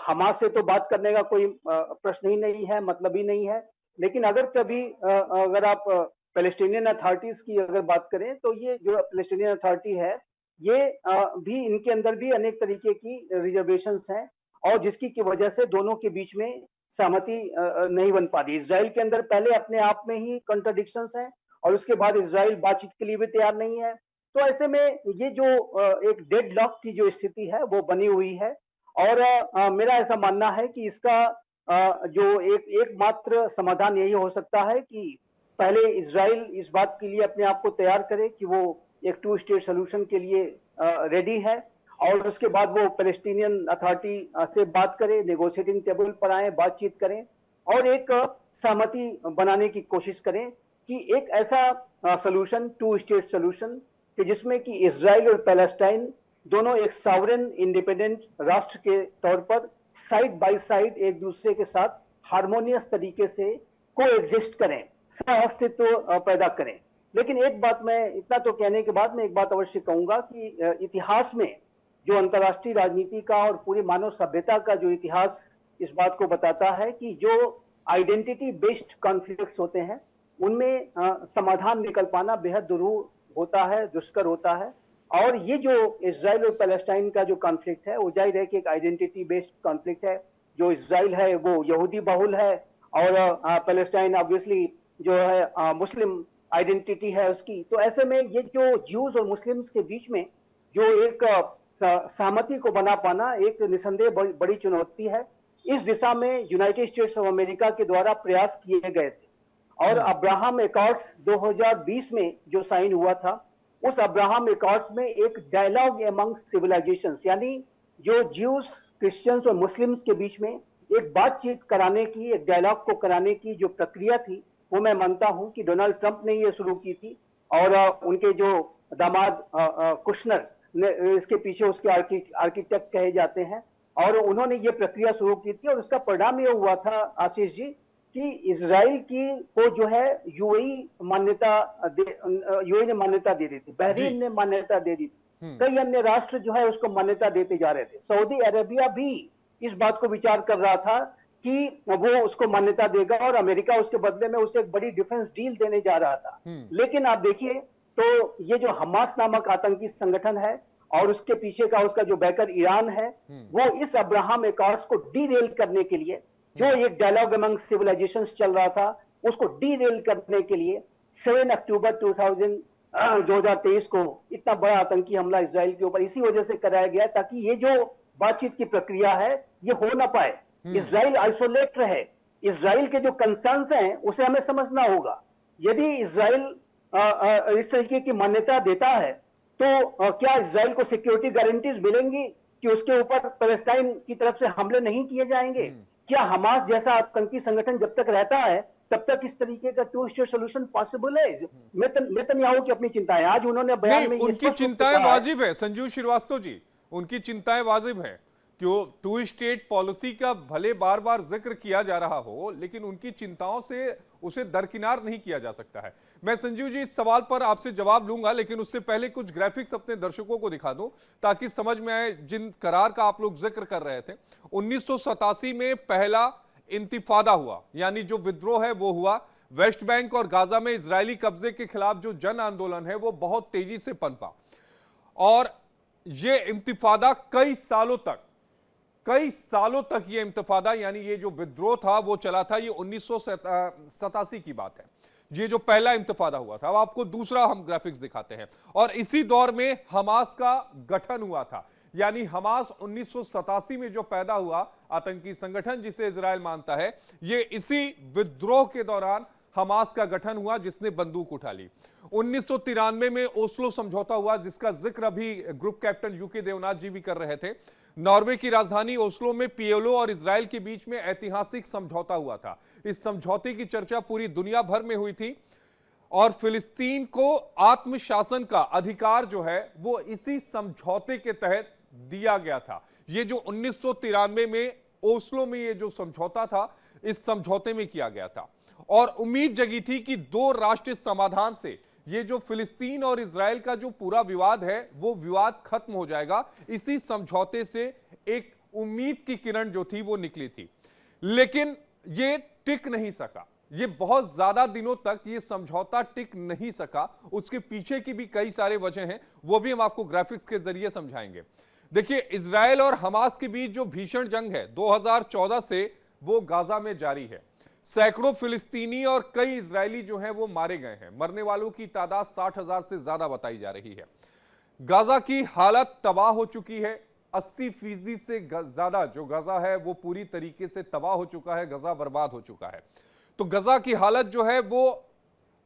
हमास से तो बात करने का कोई प्रश्न ही नहीं है, मतलब ही नहीं है। लेकिन अगर कभी अगर आप पैलेस्टीनियन अथॉरिटीज की अगर बात करें, तो ये जो पैलेस्टीनियन अथॉरिटी है, ये भी इनके अंदर भी अनेक तरीके की रिजर्वेशंस हैं, और जिसकी की वजह से दोनों के बीच में सहमति नहीं बन पा रही। इसराइल के अंदर पहले अपने आप में ही कॉन्ट्रडिक्शंस हैं, और उसके बाद इसराइल बातचीत के लिए भी तैयार नहीं है। तो ऐसे में ये जो एक डेडलॉक की जो स्थिति है वो बनी हुई है। और मेरा ऐसा मानना है कि इसका जो एकमात्र समाधान यही हो सकता है कि पहले इजराइल इस बात के लिए अपने आप को तैयार करे कि वो एक 2 स्टेट सोल्यूशन के लिए रेडी है, और उसके बाद वो पैलेस्टीनियन अथॉरिटी से बात करे, नेगोशिएटिंग टेबल पर आए, बातचीत करें, और एक सहमति बनाने की कोशिश करें कि एक ऐसा सोल्यूशन, 2 स्टेट सोल्यूशन, कि जिसमें कि इजराइल और पैलेस्टाइन दोनों एक सॉवरेन इंडिपेंडेंट राष्ट्र के तौर पर साइड बाय साइड एक दूसरे के साथ हार्मोनियस तरीके से कोएग्जिस्ट करें, सह अस्तित्व पैदा करें। लेकिन एक बात मैं इतना तो कहने के बाद मैं एक बात अवश्य कहूंगा कि इतिहास में जो अंतर्राष्ट्रीय राजनीति का और पूरी मानव सभ्यता का जो इतिहास इस बात को बताता है कि जो आइडेंटिटी बेस्ड कॉन्फ्लिक्ट्स होते हैं, उनमें समाधान निकल पाना बेहद दुरूह होता है, दुष्कर होता है। और ये जो इजराइल और पैलेस्टाइन का जो कॉन्फ्लिक्ट है, वो जाहिर है कि एक आइडेंटिटी बेस्ड कॉन्फ्लिक्ट है। जो इजराइल है वो यहूदी बहुल है, और पैलेस्टाइन ऑब्वियसली जो है मुस्लिम आइडेंटिटी है उसकी। तो ऐसे में ये जो ज्यूज और मुस्लिम्स के बीच में जो एक सहमति को बना पाना एक निसंदेह बड़ी चुनौती है। इस दिशा में यूनाइटेड स्टेट्स ऑफ अमेरिका के द्वारा प्रयास किए गए थे, और अब्राहम एकॉर्ड्स 2020 में जो साइन हुआ था, उस अब्राहम एकॉर्ड्स में एक डायलॉग एमंग सिविलाइजेशंस, यानी जो ज्यूज, क्रिश्चियंस और मुस्लिम्स के बीच में एक बातचीत कराने की, एक डायलॉग को कराने की जो प्रक्रिया थी, वो मैं मानता हूं कि डोनाल्ड ट्रंप ने ये शुरू की थी, और उनके जो दामाद कुशनर ने इसके पीछे उसके आर्किटेक्ट कहे जाते हैं, और उन्होंने ये प्रक्रिया शुरू की थी। और उसका परिणाम ये हुआ था आशीष जी कि इजराइल की को जो है यूएई ने मान्यता दे दी थी, बहरीन ने मान्यता दे दी थी, कई अन्य राष्ट्र जो है उसको मान्यता देते जा रहे थे। सऊदी अरेबिया भी इस बात को विचार कर रहा था कि वो उसको मान्यता देगा और अमेरिका उसके बदले में उसे एक बड़ी डिफेंस डील देने जा रहा था। लेकिन आप देखिए तो ये जो हमास नामक आतंकी संगठन है और उसके पीछे का उसका जो बैकर ईरान है, वो इस अब्राहम एकॉर्ड्स को डीरेल करने के लिए, जो एक डायलॉग अमंग सिविलाइजेशंस चल रहा था, उसको डीरेल करने के लिए 7 अक्टूबर 2023 को इतना बड़ा आतंकी हमला इजराइल के ऊपर इसी वजह से कराया गया ताकि ये जो बातचीत की प्रक्रिया है ये हो ना पाए, इजराइल आइसोलेट रहे। इजराइल के जो कंसर्न्स हैं उसे हमें समझना होगा। यदि इजराइल इस तरीके की मान्यता देता है तो क्या इजराइल को सिक्योरिटी गारंटीज मिलेंगी कि उसके ऊपर पैलेस्टाइन की तरफ से हमले नहीं किए जाएंगे? क्या हमास जैसा आतंकी संगठन जब तक रहता है तब तक इस तरीके का टू स्टेट सॉल्यूशन पॉसिबल है? नेतन्याहू की अपनी चिंताएं, आज उन्होंने बयान में उनकी चिंताएं वाजिब है संजीव श्रीवास्तव जी, उनकी चिंताएं वाजिब है कि वो टू स्टेट पॉलिसी का भले बार बार जिक्र किया जा रहा हो, लेकिन उनकी चिंताओं से उसे दरकिनार नहीं किया जा सकता है। मैं संजीव जी इस सवाल पर आपसे जवाब लूंगा, लेकिन उससे पहले कुछ ग्राफिक्स अपने दर्शकों को दिखा दूं ताकि समझ में आए जिन करार का आप लोग जिक्र कर रहे थे। 1987 में पहला इंतिफादा हुआ, यानी जो विद्रोह है वो हुआ। वेस्ट बैंक और गाजा में इजरायली कब्जे के खिलाफ जो जन आंदोलन है वो बहुत तेजी से पनपा और ये इंतिफादा कई सालों तक ये इंतिफादा यानी ये जो विद्रोह था वो चला था। ये 1987 की बात है, ये जो पहला इंतिफादा हुआ था। अब आपको दूसरा हम ग्राफिक्स दिखाते हैं और इसी दौर में हमास का गठन हुआ था, यानी हमास 1987 में जो पैदा हुआ आतंकी संगठन जिसे इजराइल मानता है, ये इसी विद्रोह के दौरान हमास का गठन हुआ जिसने बंदूक उठा ली। 1993 में ओस्लो समझौता हुआ जिसका जिक्र अभी ग्रुप कैप्टन यूके देवनाथ जी भी कर रहे थे। नॉर्वे की राजधानी ओस्लो में पीएलओ और इजराइल के बीच में ऐतिहासिक समझौता हुआ था। इस समझौते की चर्चा पूरी दुनिया भर में हुई थी और फिलिस्तीन को आत्मशासन का अधिकार जो है वो इसी समझौते के तहत दिया गया था। ये जो 1993 में ओस्लो में ये जो समझौता था, इस समझौते में किया गया था और उम्मीद जगी थी कि दो राष्ट्र समाधान से ये जो फिलिस्तीन और इजराइल का जो पूरा विवाद है वो विवाद खत्म हो जाएगा। इसी समझौते से एक उम्मीद की किरण जो थी वो निकली थी, लेकिन ये टिक नहीं सका। ये बहुत ज्यादा दिनों तक ये समझौता टिक नहीं सका। उसके पीछे की भी कई सारे वजह हैं, वो भी हम आपको ग्राफिक्स के जरिए समझाएंगे। देखिए, इजराइल और हमास के बीच जो भीषण जंग है 2014 से वो गाजा में जारी है। सैकड़ों फिलिस्तीनी और कई इजरायली जो हैं वो मारे गए हैं। मरने वालों की तादाद 60,000 से ज्यादा बताई जा रही है। गाजा की हालत तबाह हो चुकी है। 80% से ज्यादा जो गाजा है वो पूरी तरीके से तबाह हो चुका है, गाजा बर्बाद हो चुका है। तो गाजा की हालत जो है वो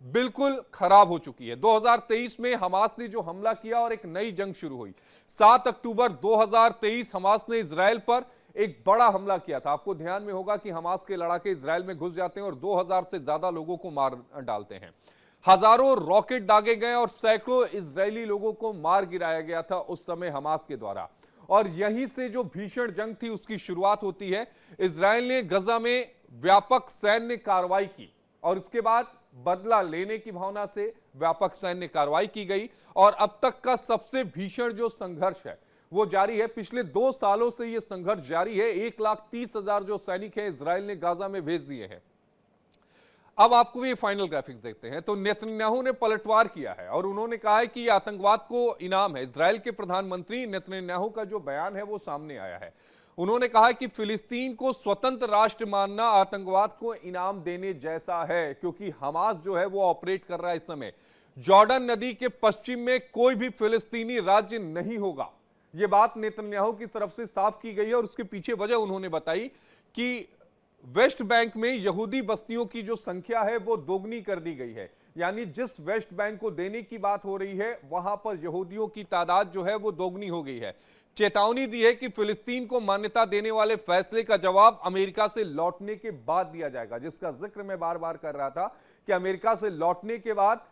बिल्कुल खराब हो चुकी है। 2023 में हमास ने जो हमला किया और एक नई जंग शुरू हुई। 7 अक्टूबर 2023 हमास ने इजराइल पर एक बड़ा हमला किया था। आपको ध्यान में होगा कि हमास के लड़ाके इजराइल में घुस जाते हैं और 2000 से ज्यादा लोगों को मार डालते हैं। हजारों रॉकेट दागे गए और सैकड़ों इजरायली लोगों को मार गिराया गया था उस समय हमास के द्वारा। और यहीं से जो भीषण जंग थी उसकी शुरुआत होती है। इजराइल ने गाजा में व्यापक सैन्य कार्रवाई की और इसके बाद बदला लेने की भावना से व्यापक सैन्य कार्रवाई की गई और अब तक का सबसे भीषण जो संघर्ष है वो जारी है। पिछले 2 सालों से यह संघर्ष जारी है। 1,30,000 जो सैनिक हैं इजराइल ने गाजा में भेज दिए हैं। अब आपको ये फाइनल ग्राफिक्स देखते हैं। तो नेतन्याहू ने पलटवार किया है और उन्होंने कहा है कि यह आतंकवाद को इनाम है। इजराइल के प्रधानमंत्री नेतन्याहू का जो बयान है वो सामने आया है। उन्होंने कहा कि फिलिस्तीन को स्वतंत्र राष्ट्र मानना आतंकवाद को इनाम देने जैसा है, क्योंकि हमास जो है वो ऑपरेट कर रहा है इस समय। जॉर्डन नदी के पश्चिम में कोई भी फिलिस्तीनी राज्य नहीं होगा। यह बात नेतन्याहू की तरफ से साफ की गई है और उसके पीछे वजह उन्होंने बताई कि वेस्ट बैंक में यहूदी बस्तियों की जो संख्या है वो दोगुनी कर दी गई है। यानी जिस वेस्ट बैंक को देने की बात हो रही है वहां पर यहूदियों की तादाद जो है वो दोगुनी हो गई है। चेतावनी दी है कि फिलिस्तीन को मान्यता देने वाले फैसले का जवाब अमेरिका से लौटने के बाद दिया जाएगा, जिसका जिक्र मैं बार बार कर रहा था कि अमेरिका से लौटने के बाद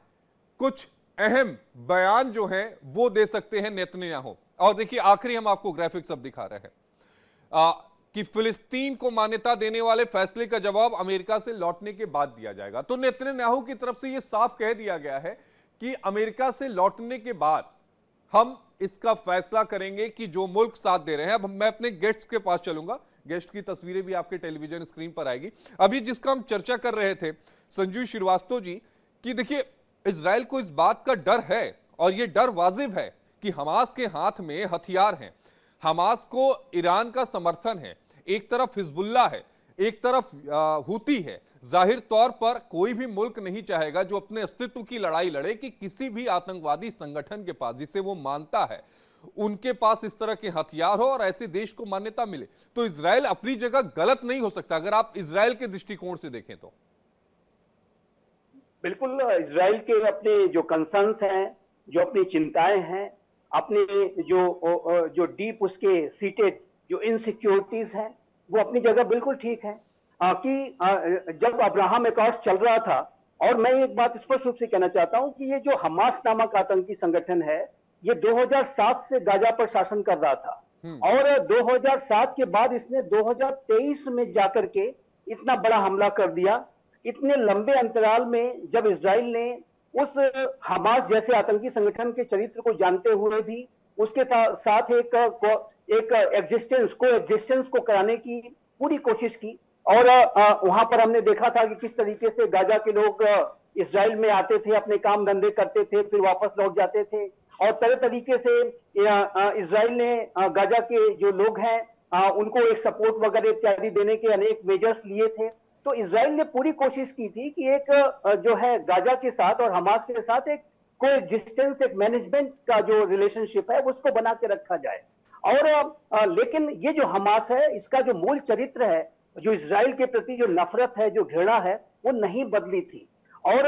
कुछ अहम बयान जो हैं वो दे सकते हैं नेतन्याहू। और देखिए, आखिरी हम आपको ग्राफिक्स अब दिखा रहे हैं कि फिलिस्तीन को मान्यता देने वाले फैसले का जवाब अमेरिका से लौटने के बाद दिया जाएगा। तो नेतन्याहू की तरफ से यह साफ कह दिया गया है कि अमेरिका से लौटने के बाद हम इसका फैसला करेंगे कि जो मुल्क साथ दे रहे हैं। अब मैं अपने गेट्स के पास चलूंगा। गेस्ट की तस्वीरें भी आपके टेलीविजन स्क्रीन पर आएगी। अभी जिसका हम चर्चा कर रहे थे संजीव श्रीवास्तव जी, कि देखिए इजराइल को इस बात का डर है और यह डर वाजिब है कि हमास के हाथ में हथियार हैं, हमास को ईरान का समर्थन है, एक तरफ हिजबुल्ला है, एक तरफ हूती है। जाहिर तौर पर कोई भी मुल्क नहीं चाहेगा जो अपने अस्तित्व की लड़ाई लड़े कि किसी भी आतंकवादी संगठन के पास, जिसे वो मानता है, उनके पास इस तरह के हथियार हो और ऐसे देश को मान्यता मिले। तो इजराइल अपनी जगह गलत नहीं हो सकता अगर आप इजराइल के दृष्टिकोण से देखें तो। बिल्कुल, इजराइल के अपने जो कंसर्न्स हैं, जो अपनी चिंताएं हैं, अपने जो डीप उसके सीटेड जो इनसिक्योरिटीज हैं, वो अपनी जगह बिल्कुल ठीक है। कि जब अब्राहम एकॉर्ड चल रहा था, और मैं एक बात स्पष्ट रूप से कहना चाहता हूं कि ये जो हमास नामक आतंकी संगठन है, ये 2007 से गाजा पर शासन कर रहा था, और 2007 के बाद इसने 2023 में जाकर के इतना बड़ा हमला कर दिया। इतने लंबे अंतराल में जब इजराइल ने उस हमास जैसे आतंकी संगठन के चरित्र को जानते हुए भी उसके साथ एक एग्जिस्टेंस को कराने की पूरी कोशिश की, और वहां पर हमने देखा था कि किस तरीके से गाजा के लोग इजराइल में आते थे, अपने काम धंधे करते थे, फिर वापस लौट जाते थे, और तरह तरीके से इजराइल ने गाजा के जो लोग हैं उनको एक सपोर्ट वगैरह इत्यादि देने के अनेक मेजर्स लिए थे। तो इजराइल ने पूरी कोशिश की थी कि एक जो है गाजा के साथ और हमास के साथ एक कोएग्जिस्टेंस, एक मैनेजमेंट का जो रिलेशनशिप है उसको बना के रखा जाए। और लेकिन ये जो हमास है, इसका जो मूल चरित्र है, जो इजराइल के प्रति जो नफरत है, जो घृणा है, वो नहीं बदली थी। और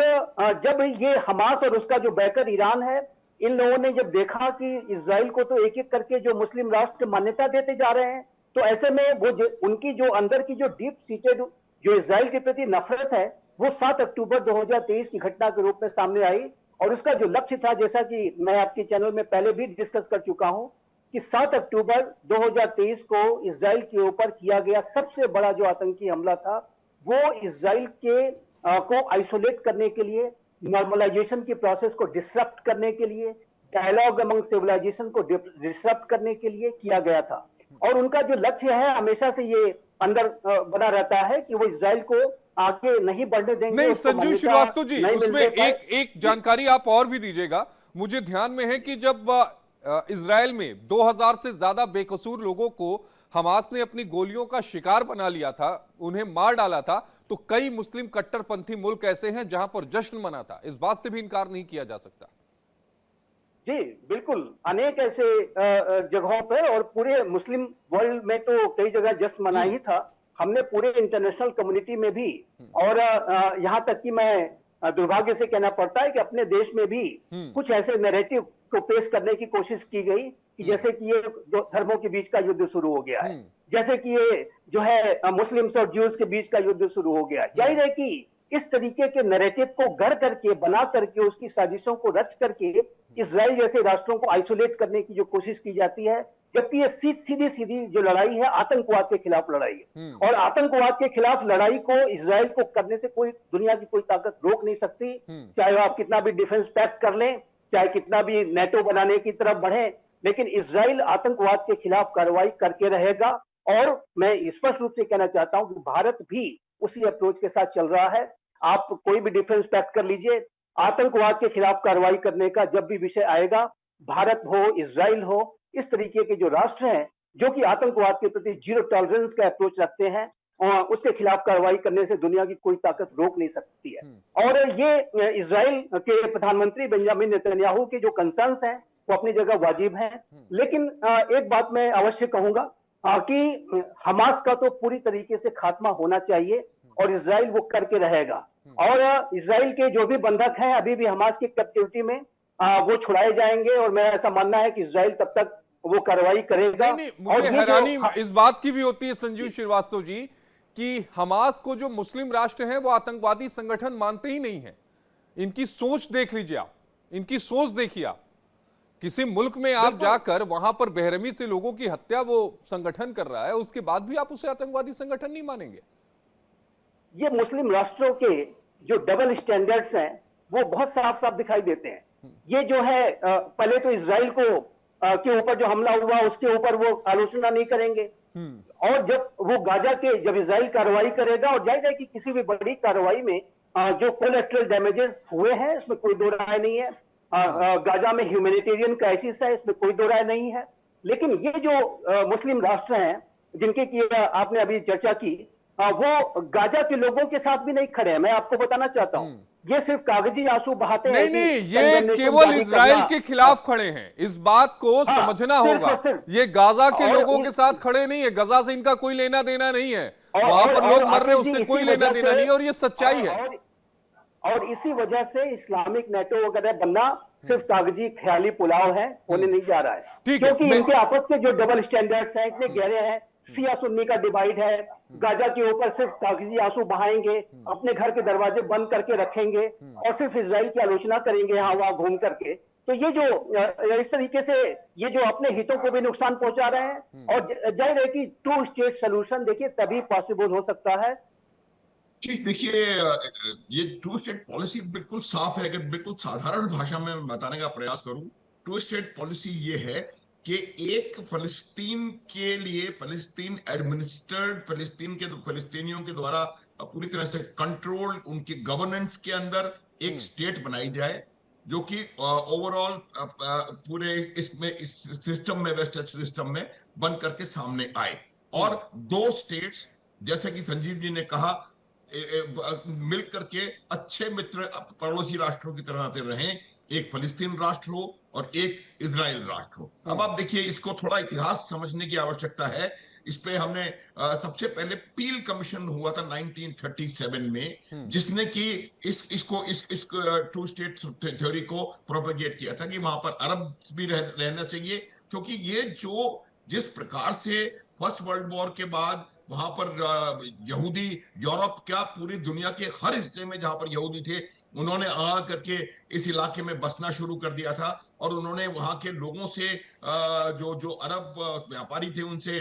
जब ये हमास और उसका जो बैकर ईरान है, इन लोगों ने जब देखा कि इजराइल को तो एक एक करके जो मुस्लिम राष्ट्र मान्यता देते जा रहे हैं, तो ऐसे में वो उनकी जो अंदर की जो डीप सीटेड जो इजराइल के प्रति नफरत है, वो 7 अक्टूबर 2023 की घटना के रूप में सामने आई। और उसका जो लक्ष्य था, जैसा कि मैं आपके चैनल में पहले भी डिस्कस कर चुका हूं, कि 7 अक्टूबर 2023 को इजराइल के ऊपर किया गया सबसे बड़ा जो आतंकी हमला था, वो इजराइल के को आइसोलेट करने के लिए, नॉर्मलाइजेशन की प्रोसेस को डिसरप्ट करने के लिए, डायलॉग अमंग सिविलाइजेशन को डिसरप्ट करने के लिए किया गया था। और उनका जो लक्ष्य है हमेशा से ये अंदर बना रहता है कि वो इजराइल को आगे नहीं बढ़ने देंगे। नहीं संजीव श्रीवास्तव जी, उसमें एक जानकारी आप और भी दीजिएगा। मुझे ध्यान में है कि जब इजराइल में 2000 से ज्यादा बेकसूर लोगों को हमास ने अपनी गोलियों का शिकार बना लिया था, उन्हें मार डाला था, तो कई मुस्लिम कट्टरपंथी मुल्क ऐसे हैं जहां पर जश्न मना था। इस बात से भी इनकार नहीं किया जा सकता। जी बिल्कुल, अनेक ऐसे जगहों पर और पूरे मुस्लिम वर्ल्ड में तो कई जगह जश्न मना ही था। हमने पूरे इंटरनेशनल कम्युनिटी में भी, और यहाँ तक कि मैं दुर्भाग्य से कहना पड़ता है कि अपने देश में भी कुछ ऐसे नैरेटिव को पेश करने की कोशिश की गई कि जैसे कि ये दो धर्मों के बीच का युद्ध शुरू हो गया है, जैसे कि ये जो है मुस्लिम्स और ज्यूज के बीच का युद्ध शुरू हो गया है। जाहिर है कि इस तरीके के नैरेटिव को गढ़ करके, बना करके, उसकी साजिशों को रच करके इजराइल जैसे राष्ट्रों को आइसोलेट करने की जो कोशिश की जाती है, जबकि ये सीधी सीधी जो लड़ाई है आतंकवाद के खिलाफ लड़ाई है। और आतंकवाद के खिलाफ लड़ाई को इजराइल को करने से कोई दुनिया की कोई ताकत रोक नहीं सकती, चाहे आप कितना भी डिफेंस पैक्ट कर लें, चाहे कितना भी नेटो बनाने की तरफ बढ़े, लेकिन इजराइल आतंकवाद के खिलाफ कार्रवाई करके रहेगा। और मैं स्पष्ट रूप से कहना चाहता हूं कि भारत भी उसी अप्रोच के साथ चल रहा है। आप कोई भी डिफेंस पैक्ट कर लीजिए, आतंकवाद के खिलाफ कार्रवाई करने का जब भी विषय आएगा, भारत हो, इजराइल हो, इस तरीके के जो राष्ट्र हैं जो कि आतंकवाद के प्रति जीरो टॉलरेंस का अप्रोच रखते हैं, उसके खिलाफ कार्रवाई करने से दुनिया की कोई ताकत रोक नहीं सकती है। और ये इजराइल के प्रधानमंत्री बेंजामिन नेतन्याहू के जो कंसर्न्स हैं वो अपनी जगह वाजिब हैं, लेकिन एक बात मैं अवश्य कहूंगा कि हमास का तो पूरी तरीके से खात्मा होना चाहिए और इजराइल वो करके रहेगा। और इजराइल के जो भी बंधक हैं अभी भी हमास की कैप्टिविटी में, वो छुड़ाए जाएंगे, और मेरा ऐसा मानना है कि इजराइल तब तक वो कार्रवाई करेगा। नहीं, मुझे हैरानी इस बात की भी होती है संजीव श्रीवास्तव जी कि हमास को जो मुस्लिम राष्ट्र हैं वो आतंकवादी संगठन मानते ही नहीं है। इनकी सोच देख लीजिए आप, इनकी सोच देखिए आप। किसी मुल्क में आप जाकर वहां पर बेरहमी से लोगों की हत्या वो संगठन कर रहा है, उसके बाद भी आप उसे आतंकवादी संगठन नहीं मानेंगे। ये मुस्लिम राष्ट्रों के जो डबल स्टैंडर्ड्स हैं वो बहुत साफ साफ दिखाई देते हैं। ये जो है पहले तो इजराइल को के ऊपर जो हमला हुआ उसके ऊपर वो आलोचना नहीं करेंगे, और जब वो गाजा के जब इजराइल कार्रवाई करेगा, और जाहिर है कि किसी भी बड़ी कार्रवाई में जो कोलेटरल डैमेजेस हुए हैं इसमें कोई दो राय नहीं है। गाजा में ह्यूमैनिटेरियन क्राइसिस है, इसमें कोई दो राय नहीं है। लेकिन ये जो मुस्लिम राष्ट्र हैं जिनके की आपने अभी चर्चा की, वो गाजा के लोगों के साथ भी नहीं खड़े हैं। मैं आपको बताना चाहता हूं, ये सिर्फ कागजी आंसू बहाते हैं। नहीं, ये केवल इजराइल के खिलाफ खड़े हैं, इस बात को समझना होगा। ये गाजा के लोगों के साथ खड़े नहीं है, गाजा से इनका कोई लेना देना नहीं है, वहां पर लोग मर रहे हैं उससे कोई लेना देना नहीं है, और ये सच्चाई है। और इसी वजह से इस्लामिक नेटो वगैरह बनना सिर्फ कागजी ख्याली पुलाव है, होने नहीं जा रहा है। क्योंकि इनके आपस के जो डबल स्टैंडर्ड्स हैं इतने गहरे हैं, शिया सुन्नी का डिवाइड है, गाजा के ऊपर सिर्फ कागजी आंसू बहाएंगे, अपने घर के दरवाजे बंद करके रखेंगे और सिर्फ इजराइल की आलोचना करेंगे यहाँ वहां घूम करके। तो ये जो इस तरीके से ये जो अपने हितों को भी नुकसान पहुंचा रहे हैं, और जाहिर है कि टू स्टेट सोल्यूशन देखिए तभी पॉसिबल हो सकता है। देखिए, ये टू स्टेट पॉलिसी बिल्कुल साफ है। अगर बिल्कुल साधारण भाषा में बताने का प्रयास करूं, टू स्टेट पॉलिसी ये है कि एक फलस्तीन के लिए फलस्तीन एडमिनिस्ट्रेड फलस्तीनियों के द्वारा पूरी तरह से कंट्रोल उनकी गवर्नेंस के अंदर एक स्टेट बनाई जाए जो कि ओवरऑल पूरे इसमें इस सिस्टम में वेस्ट सिस्टम में बन करके सामने आए, और दो स्टेट्स जैसे कि संजीव जी ने कहा मिल करके अच्छे मित्र पड़ोसी राष्ट्रों की तरह आते रहे, एक फलस्तीन राष्ट्र हो और एक इजराइल राष्ट्र हो। अब आप देखिए, इसको थोड़ा इतिहास समझने की आवश्यकता है। इस पे हमने सबसे पहले पील कमीशन हुआ था 1937 में, जिसने कि इस टू स्टेट थ्योरी को प्रोपेगेट किया था कि वहां पर अरब भी रहना चाहिए, क्योंकि ये जिस प्रकार से फर्स्ट वर्ल्ड वॉर के बाद वहां पर यहूदी यूरोप क्या पूरी दुनिया के हर हिस्से में जहां पर यहूदी थे उन्होंने आ करके इस इलाके में बसना शुरू कर दिया था, और उन्होंने वहां के लोगों से जो अरब व्यापारी थे उनसे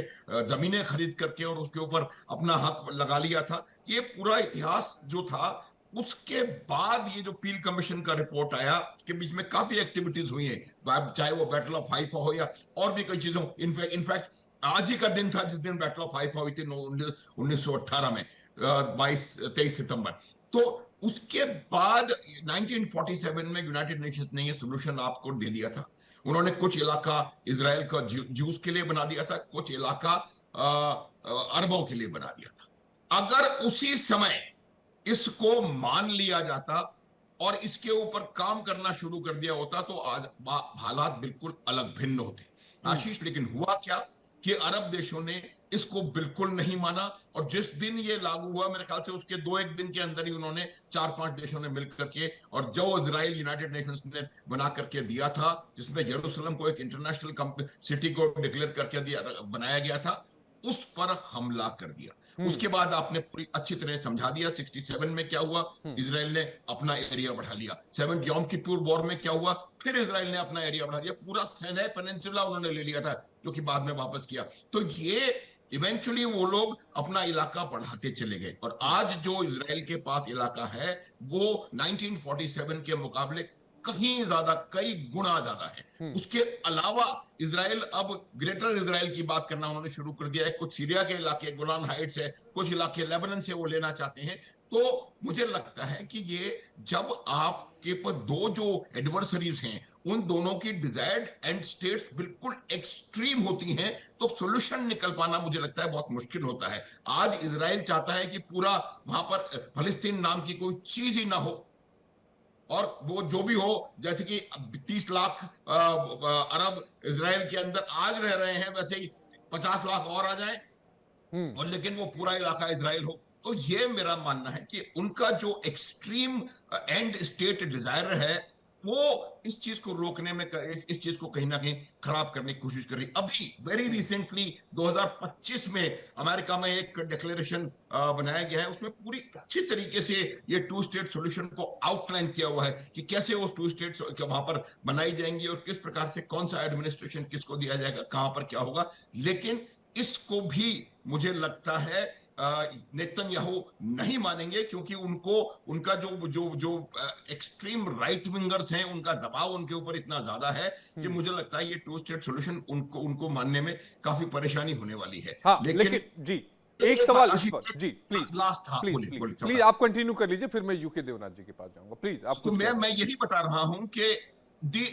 जमीनें खरीद करके और उसके ऊपर अपना हक लगा लिया था। ये पूरा इतिहास जो था, उसके बाद ये जो पील कमीशन का रिपोर्ट आया, के बीच में काफी एक्टिविटीज हुई हैं, चाहे वो बैटल ऑफ हाइफा हो या और भी कई चीजों। इनफैक्ट आज ही का दिन था जिस दिन बैटल ऑफ हाइफा हुई थी 1918 में 23 सितंबर। तो उसके बाद 1947 में यूनाइटेड नेशंस ने ये सोल्यूशन आपको दे दिया था। उन्होंने कुछ इलाका इजराइल का ज्यूज के लिए बना दिया था, कुछ इलाका अरबों के लिए बना दिया था। अगर उसी समय इसको मान लिया जाता और इसके ऊपर काम करना शुरू कर दिया होता तो आज हालात बिल्कुल अलग भिन्न होते, आशीष। लेकिन हुआ क्या कि अरब देशों ने इसको बिल्कुल नहीं माना, और जिस दिन ये लागू हुआ मेरे ख्याल से उसके 2-1 दिन के अंदर ही उन्होंने 4-5 देशों ने मिलकर के, और जो इजराइल यूनाइटेड नेशंस ने बना करके दिया था, जिसमें यरूशलेम को एक इंटरनेशनल सिटी को डिक्लेयर करके बनाया गया था, उस पर हमला कर दिया। उसके बाद आपने पूरी अच्छी तरह समझा दिया 67 में क्या हुआ, इजराइल ने अपना एरिया बढ़ा लिया। 7 यौम किप्पुर वॉर में क्या हुआ, फिर इजराइल ने अपना एरिया बढ़ा लिया, पूरा सिनाई पेनिनसुला उन्होंने ले लिया था, जो कि बाद में वापस किया। तो ये इवेंचुअली वो लोग अपना इलाका बढ़ाते चले गए, और आज जो इजराइल के पास इलाका है वो 1947 के मुकाबले कहीं ज्यादा, कई गुना ज्यादा है। उसके अलावा इजराइल अब ग्रेटर इजराइल की बात करना उन्होंने शुरू कर दिया है। कुछ सीरिया के इलाके गोलान हाइट्स है, कुछ इलाके लेबनान से वो लेना चाहते हैं। तो मुझे लगता है कि ये जब आपके पर दो जो एडवर्सरीज हैं उन दोनों की डिजायर्ड एंड स्टेट्स बिल्कुल एक्सट्रीम होती हैं, तो सॉल्यूशन निकल पाना मुझे लगता है बहुत मुश्किल होता है। आज इजराइल चाहता है कि पूरा वहां पर फलस्तीन नाम की कोई चीज ही ना हो, और वो जो भी हो, जैसे कि 30 लाख अरब इजराइल के अंदर आज रह रहे हैं, वैसे ही 50 लाख और आ जाए, और लेकिन वो पूरा इलाका इजराइल हो। तो ये मेरा मानना है कि उनका जो एक्सट्रीम एंड स्टेट डिजायर है वो इस चीज को रोकने में, इस चीज को कहीं ना कहीं खराब करने की कोशिश कर रही। अभी वेरी रिसेंटली 2025 में अमेरिका में एक डिक्लेरेशन बनाया गया है, उसमें पूरी अच्छी तरीके से ये टू स्टेट सॉल्यूशन को आउटलाइन किया हुआ है कि कैसे वो टू स्टेट वहां पर बनाई जाएंगी और किस प्रकार से कौन सा एडमिनिस्ट्रेशन किसको दिया जाएगा, कहां पर क्या होगा। लेकिन इसको भी मुझे लगता है नेतन्याहू नहीं मानेंगे, क्योंकि उनको उनका जो जो जो एक्सट्रीम राइट विंगर्स हैं, उनका दबाव उनके ऊपर इतना ज्यादा है कि मुझे लगता है ये टू स्टेट सॉल्यूशन उनको उनको मानने में काफी परेशानी होने वाली है। हाँ, लेकिन जी एक सवाल इस पर, जी प्लीज लास्ट, हाँ प्लीज बोलिए प्लीज बोलिए प्लीज आप कंटिन्यू कर लीजिए, फिर मैं यूके देवनाथ जी के पास जाऊंगा। प्लीज आप तो कुछ कह रहे मैं यही बता रहा हूं कि दी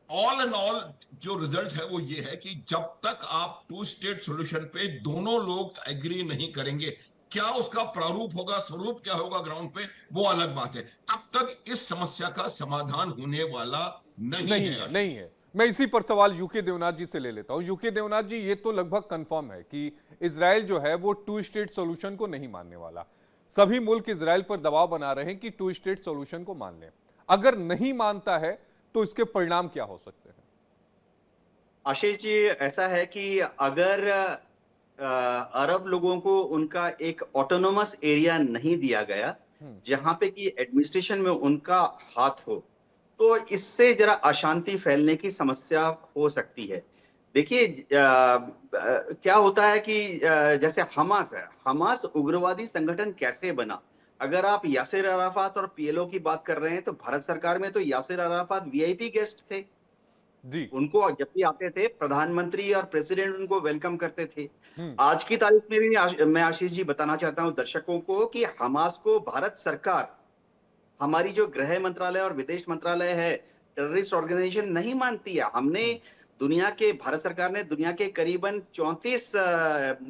ऑल एंड ऑल जो रिजल्ट है वो ये है कि जब तक आप टू स्टेट सॉल्यूशन पे दोनों लोग एग्री नहीं करेंगे, क्या उसका प्रारूप होगा, स्वरूप क्या होगा ग्राउंड पे, वो अलग बात है। तब तक इस समस्या का समाधान होने वाला नहीं नहीं है है, आशीष। नहीं है। मैं इसी पर सवाल यूके देवनाथ जी से ले लेता हूं। यूके देवनाथ जी, ये तो लगभग कंफर्म है कि इजराइल जो है वो टू स्टेट सॉल्यूशन को नहीं मानने वाला। सभी मुल्क इजराइल पर दबाव बना रहे हैं कि टू स्टेट सॉल्यूशन को मान लें। अगर नहीं मानता है तो इसके परिणाम क्या हो सकते हैं? आशीष जी, ऐसा है कि अगर अरब लोगों को उनका एक ऑटोनोमस एरिया नहीं दिया गया जहां पे कि एडमिनिस्ट्रेशन में उनका हाथ हो, तो इससे जरा अशांति फैलने की समस्या हो सकती है। देखिए, क्या होता है कि जैसे हमास है, हमास उग्रवादी संगठन कैसे बना? अगर आप यासिर अराफात और पीएलओ की बात कर रहे हैं, तो भारत सरकार में तो यासिर अराफात वीआईपी गेस्ट थे। जी। उनको जब भी आते थे, प्रधानमंत्री और प्रेसिडेंट उनको वेलकम करते थे। हम्म। आज की तारीख में भी मैं आशीष जी बताना चाहता हूं दर्शकों को कि हमास को भारत सरकार, हमारी जो गृह मंत्रालय और विदेश मंत्रालय है, टेररिस्ट ऑर्गेनाइजेशन नहीं मानती है। भारत सरकार ने दुनिया के करीबन 34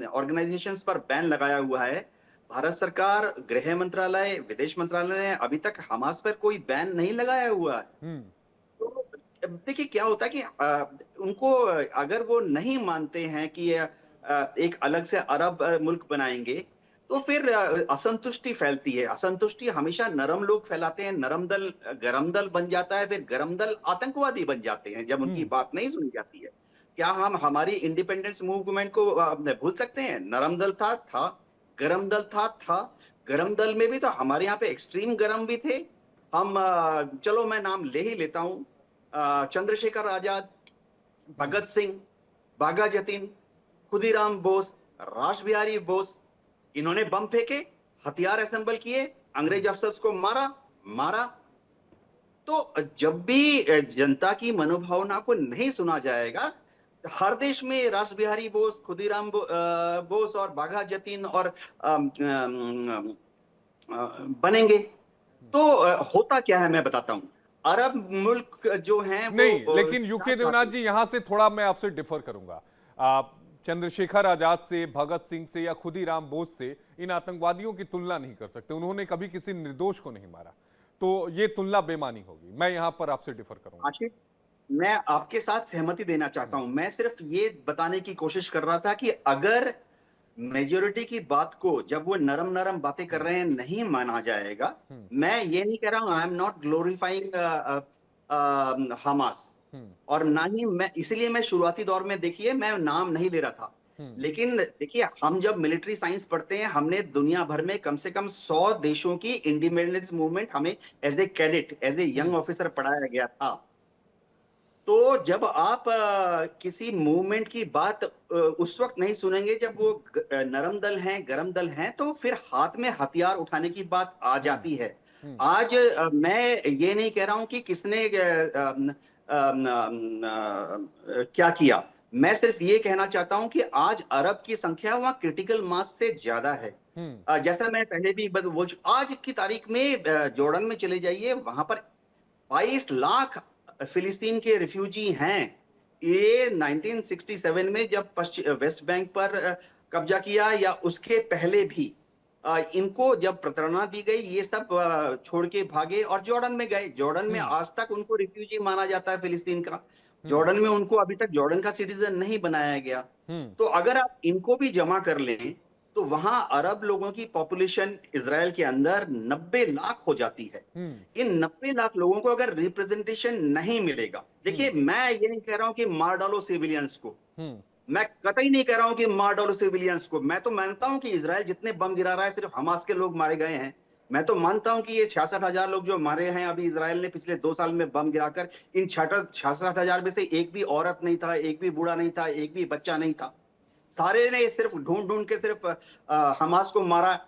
ऑर्गेनाइजेशंस पर बैन लगाया हुआ है। भारत सरकार, गृह मंत्रालय, विदेश मंत्रालय ने अभी तक हमास पर कोई बैन नहीं लगाया हुआ है। हम्म। तो देखिए क्या होता है कि उनको अगर वो नहीं मानते हैं कि एक अलग से अरब मुल्क बनाएंगे, तो फिर असंतुष्टि फैलती है। असंतुष्टि हमेशा नरम लोग फैलाते हैं। नरम दल गरम दल बन जाता है, फिर गरम दल आतंकवादी बन जाते हैं जब उनकी बात नहीं सुनी जाती है। क्या हम हमारी इंडिपेंडेंस मूवमेंट को भूल सकते हैं? नरम दल था, गरम दल था। गरम दल में भी तो हमारे यहाँ पे एक्सट्रीम गरम भी थे। हम चलो मैं नाम ले ही लेता हूं, चंद्रशेखर आजाद, भगत सिंह, बाघा जतीन, खुदीराम बोस, रास बिहारी बोस, इन्होंने बम फेंके, हथियार असेंबल किए, अंग्रेज अफसर्स को मारा। तो जब भी जनता की मनोभावना को नहीं सुना जाएगा, हर देश में रास बिहारी बोस, खुदीराम बोस और बाघा जतीन और बनेंगे। तो होता क्या है मैं बताता हूं। अरब मुल्क जो हैं नहीं, वो लेकिन यूके देवनाथ जी, यहां से थोड़ा मैं आपसे डिफर करूंगा। आप चंद्रशेखर आजाद से, भगत सिंह से या खुदीराम बोस से इन आतंकवादियों की तुलना नहीं कर सकते। उन्होंने कभी किसी निर्दोष को नहीं मारा, तो ये तुलना बेमानी होगी। मैं यहां पर आपसे डिफर करूंगा। आशीष, मैं आपके साथ सहमति देना चाहता हूं। मैं सिर्फ ये बताने की कोशिश कर रहा था कि अगर मेजोरिटी की बात को, जब वो नरम नरम बातें कर रहे हैं, नहीं माना जाएगा। मैं ये नहीं कह रहा हूं, I am not glorifying Hamas, और ना ही मैं, इसलिए मैं शुरुआती दौर में, देखिए मैं नाम नहीं ले रहा था, लेकिन देखिए हम जब मिलिट्री साइंस पढ़ते हैं, हमने दुनिया भर में कम से कम 100 देशों की इंडिपेंडेंस मूवमेंट हमें as a cadet, as a young officer पढ़ाया गया था। तो जब आप किसी मूवमेंट की बात उस वक्त नहीं सुनेंगे जब वो नरम दल हैं, गरम दल हैं, तो फिर हाथ में हथियार उठाने की बात आ जाती है। आज मैं ये नहीं कह रहा हूं कि किसने क्या किया। मैं सिर्फ ये कहना चाहता हूं कि आज अरब की संख्या वहां क्रिटिकल मास से ज्यादा है। जैसा मैं पहले भी बोल चुका, आज की तारीख में जॉर्डन में चले जाइए, वहां पर 22 लाख फिलिस्तीन के रिफ्यूजी हैं। ये 1967 में जब वेस्ट बैंक पर कब्जा किया या उसके पहले भी इनको जब प्रताड़ना दी गई, ये सब छोड़ के भागे और जॉर्डन में गए। जॉर्डन में आज तक उनको रिफ्यूजी माना जाता है फिलिस्तीन का। जॉर्डन में उनको अभी तक जॉर्डन का सिटीजन नहीं बनाया गया। तो अगर आप इनको भी जमा कर लें, तो वहां अरब लोगों की पॉपुलेशन इजराइल के अंदर 90 लाख हो जाती है। इन 90 लाख लोगों को अगर रिप्रेजेंटेशन नहीं मिलेगा, देखिए मैं ये नहीं कह रहा हूं कि मार डालो सिविलियंस को, मैं कतई नहीं कह रहा हूं कि मार डालो सिविलियंस को। मैं तो मानता हूं कि इजराइल जितने बम गिरा रहा है, सिर्फ हमास के लोग मारे गए हैं। मैं तो मानता हूं कि ये 66,000 लोग जो मारे हैं अभी इजराइल ने पिछले 2 साल में बम गिराकर, इन 66,000 में से एक भी औरत नहीं था, एक भी बूढ़ा नहीं था, एक भी बच्चा नहीं था। सारे ने सिर्फ ढूंढ ढूंढ के सिर्फ हमास को मारा।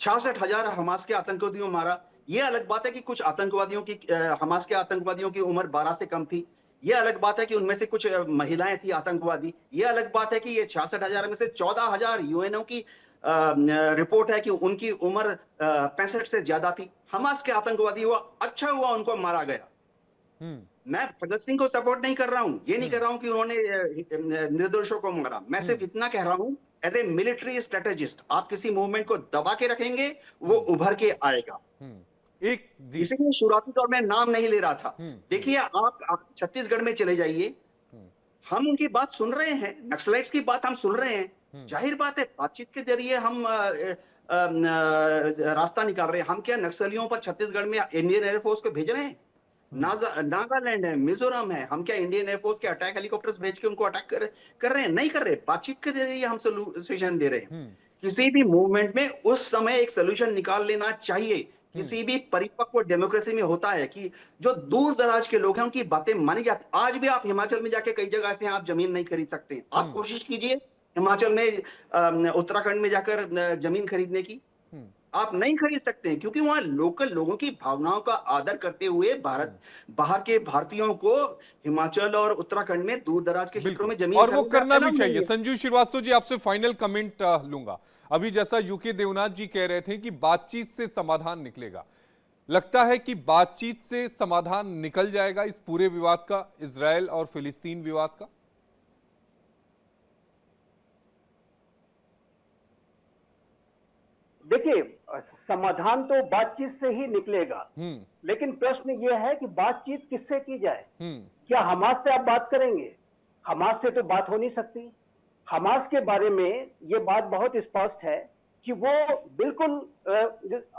66,000 हमास के आतंकवादियों मारा। ये अलग बात है कि कुछ आतंकवादियों की हमास के आतंकवादियों की उम्र 12 से कम थी। ये अलग बात है कि उनमें से कुछ महिलाएं थी आतंकवादी। ये अलग बात है कि ये 66,000 में से 14,000 यूएनओ की रिपोर्ट है कि उनकी उम्र 65 से ज्यादा थी। हमास के आतंकवादी हुआ, अच्छा हुआ उनको मारा गया। मैं भगत सिंह को सपोर्ट नहीं कर रहा हूं, ये नहीं कर रहा हूं कि उन्होंने निर्दोषों को मारा। मैं सिर्फ इतना कह रहा हूं, एज ए मिलिट्री स्ट्रेटेजिस्ट आप किसी मूवमेंट को दबा के रखेंगे, वो उभर के आएगा। एक जी इसीलिए शुरुआती तौर में नाम नहीं ले रहा था। देखिए आप छत्तीसगढ़ में चले जाइए, हम उनकी बात सुन रहे हैं, नक्सलाइट्स की बात हम सुन रहे हैं। जाहिर बात है बातचीत के जरिए हम रास्ता निकाल रहे हैं। हम क्या नक्सलियों पर छत्तीसगढ़ में इंडियन एयरफोर्स को भेज रहे हैं? नागालैंड है, मिजोरम है, हम क्या इंडियन एयरफोर्स के अटैक हेलीकॉप्टर्स भेज के उनको अटैक कर रहे हैं? नहीं कर रहे। बातचीत के जरिए हम सोल्यूशन दे रहे हैं। किसी भी मूवमेंट में उस समय एक सोल्यूशन निकाल लेना चाहिए। किसी भी परिपक्व डेमोक्रेसी में होता है कि जो दूर दराज के लोग हैं उनकी बातें मानी जाती। आज भी आप हिमाचल में जाके कई जगह से आप जमीन नहीं खरीद सकते। आप कोशिश कीजिए हिमाचल में, उत्तराखंड में जाकर जमीन खरीदने की, आप नहीं खरीद सकते हैं, क्योंकि वहां लोकल लोगों की भावनाओं का आदर करते हुए बाहर के भारतीयों को हिमाचल और उत्तराखंड में दूर दराज के क्षेत्रों में जमीन और वो खरीदना करना भी अलाउ नहीं चाहिए। है। संजीव श्रीवास्तव जी, आपसे फाइनल कमेंट लूंगा। अभी जैसा यूके देवनाथ जी कह रहे थे कि बातचीत से समाधान निकलेगा, लगता है कि बातचीत से समाधान निकल जाएगा इस पूरे विवाद का, इजरायल और फिलिस्तीन विवाद का? देखिए, समाधान तो बातचीत से ही निकलेगा, लेकिन प्रश्न यह है कि बातचीत किससे की जाए। क्या हमास से आप बात करेंगे? हमास से तो बात हो नहीं सकती। हमास के बारे में यह बात बहुत स्पष्ट है कि वो बिल्कुल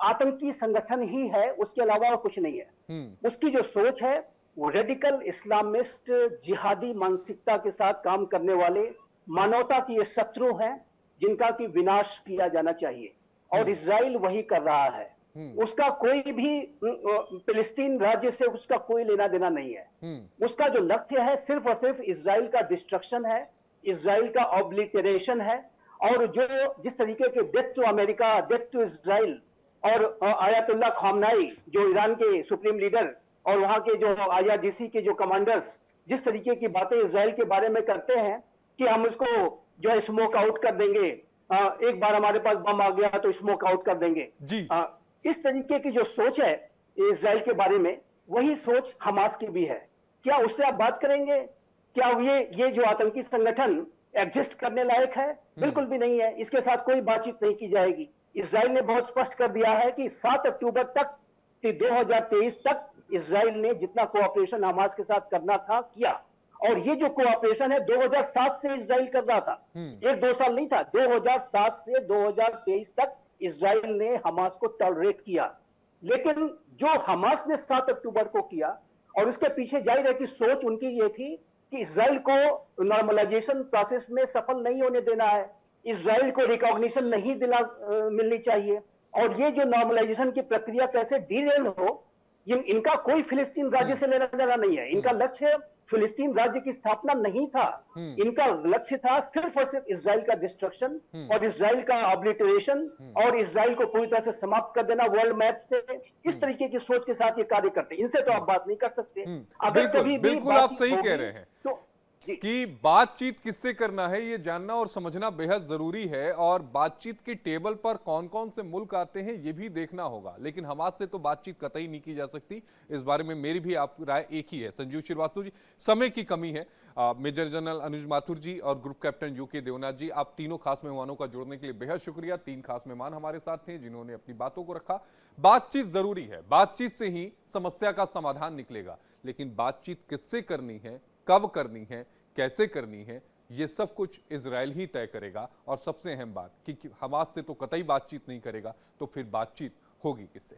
आतंकी संगठन ही है, उसके अलावा और कुछ नहीं है। उसकी जो सोच है वो रेडिकल इस्लामिस्ट जिहादी मानसिकता के साथ काम करने वाले मानवता की ये शत्रु हैं, जिनका की विनाश किया जाना चाहिए, और इजराइल वही कर रहा है। उसका कोई भी फिलिस्तीन राज्य से उसका कोई लेना देना नहीं है। उसका जो लक्ष्य है सिर्फ और सिर्फ इजराइल का डिस्ट्रक्शन है, इजराइल का ऑब्लिटरेशन है। और जो जिस तरीके के death to America, death to Israel, और आयतुल्लाह खामनाई जो ईरान के सुप्रीम लीडर और वहां के जो IRGC के जो कमांडर्स जिस तरीके की बातें इजराइल के बारे में करते हैं कि हम उसको जो है स्मोक आउट कर देंगे, एक बार हमारे पास बम आ गया तो स्मोक आउट कर देंगे जी। इस तरीके की जो सोच है इजराइल के बारे में, वही सोच हमास की भी है। क्या उससे आप बात करेंगे? क्या ये जो आतंकी संगठन एग्जिस्ट करने लायक है? बिल्कुल भी नहीं है। इसके साथ कोई बातचीत नहीं की जाएगी। इजराइल ने बहुत स्पष्ट कर दिया है कि 7 अक्टूबर तक, 2023 तक इजराइल ने जितना कोऑपरेशन हमास के साथ करना था किया। और ये जो कोऑपरेशन है 2007 से इजराइल कर रहा था, 1-2 साल नहीं था। 2007 से 2023 तक इजराइल ने हमास को टॉलरेट किया। लेकिन जो हमास ने 7 अक्टूबर को किया, और उसके पीछे जाहिर है कि सोच उनकी ये थी कि इजराइल को नॉर्मलाइजेशन प्रोसेस में सफल नहीं होने देना है, इजराइल को रिकॉग्निशन नहीं मिलनी चाहिए, और ये जो नॉर्मलाइजेशन की प्रक्रिया कैसे डीरेल हो, इनका कोई फिलिस्तीन राज्य से लेना देना नहीं है। इनका लक्ष्य फिलिस्तीन राज्य की स्थापना नहीं था। इनका लक्ष्य था सिर्फ और सिर्फ इजराइल का डिस्ट्रक्शन और इजराइल का ऑब्लिटरेशन और इजराइल को पूरी तरह से समाप्त कर देना वर्ल्ड मैप से। इस तरीके की सोच के साथ ये कार्य करते हैं। इनसे तो आप बात नहीं कर सकते। अगर कभी भी बिल्कुल आप सही कह रहे हैं तो कि बातचीत किससे करना है ये जानना और समझना बेहद जरूरी है, और बातचीत के टेबल पर कौन कौन से मुल्क आते हैं ये भी देखना होगा। लेकिन हमास से तो बातचीत कतई नहीं की जा सकती, इस बारे में मेरी भी आप राय एक ही है। संजीव श्रीवास्तव जी, समय की कमी है। मेजर जनरल अनुज माथुर जी और ग्रुप कैप्टन यूके देवनाथ जी, आप तीनों खास मेहमानों का जुड़ने के लिए बेहद शुक्रिया। 3 खास मेहमान हमारे साथ थे जिन्होंने अपनी बातों को रखा। बातचीत जरूरी है, बातचीत से ही समस्या का समाधान निकलेगा, लेकिन बातचीत किससे करनी है, कब करनी है, कैसे करनी है, ये सब कुछ इजराइल ही तय करेगा। और सबसे अहम बात कि हमास से तो कतई बातचीत नहीं करेगा, तो फिर बातचीत होगी किससे?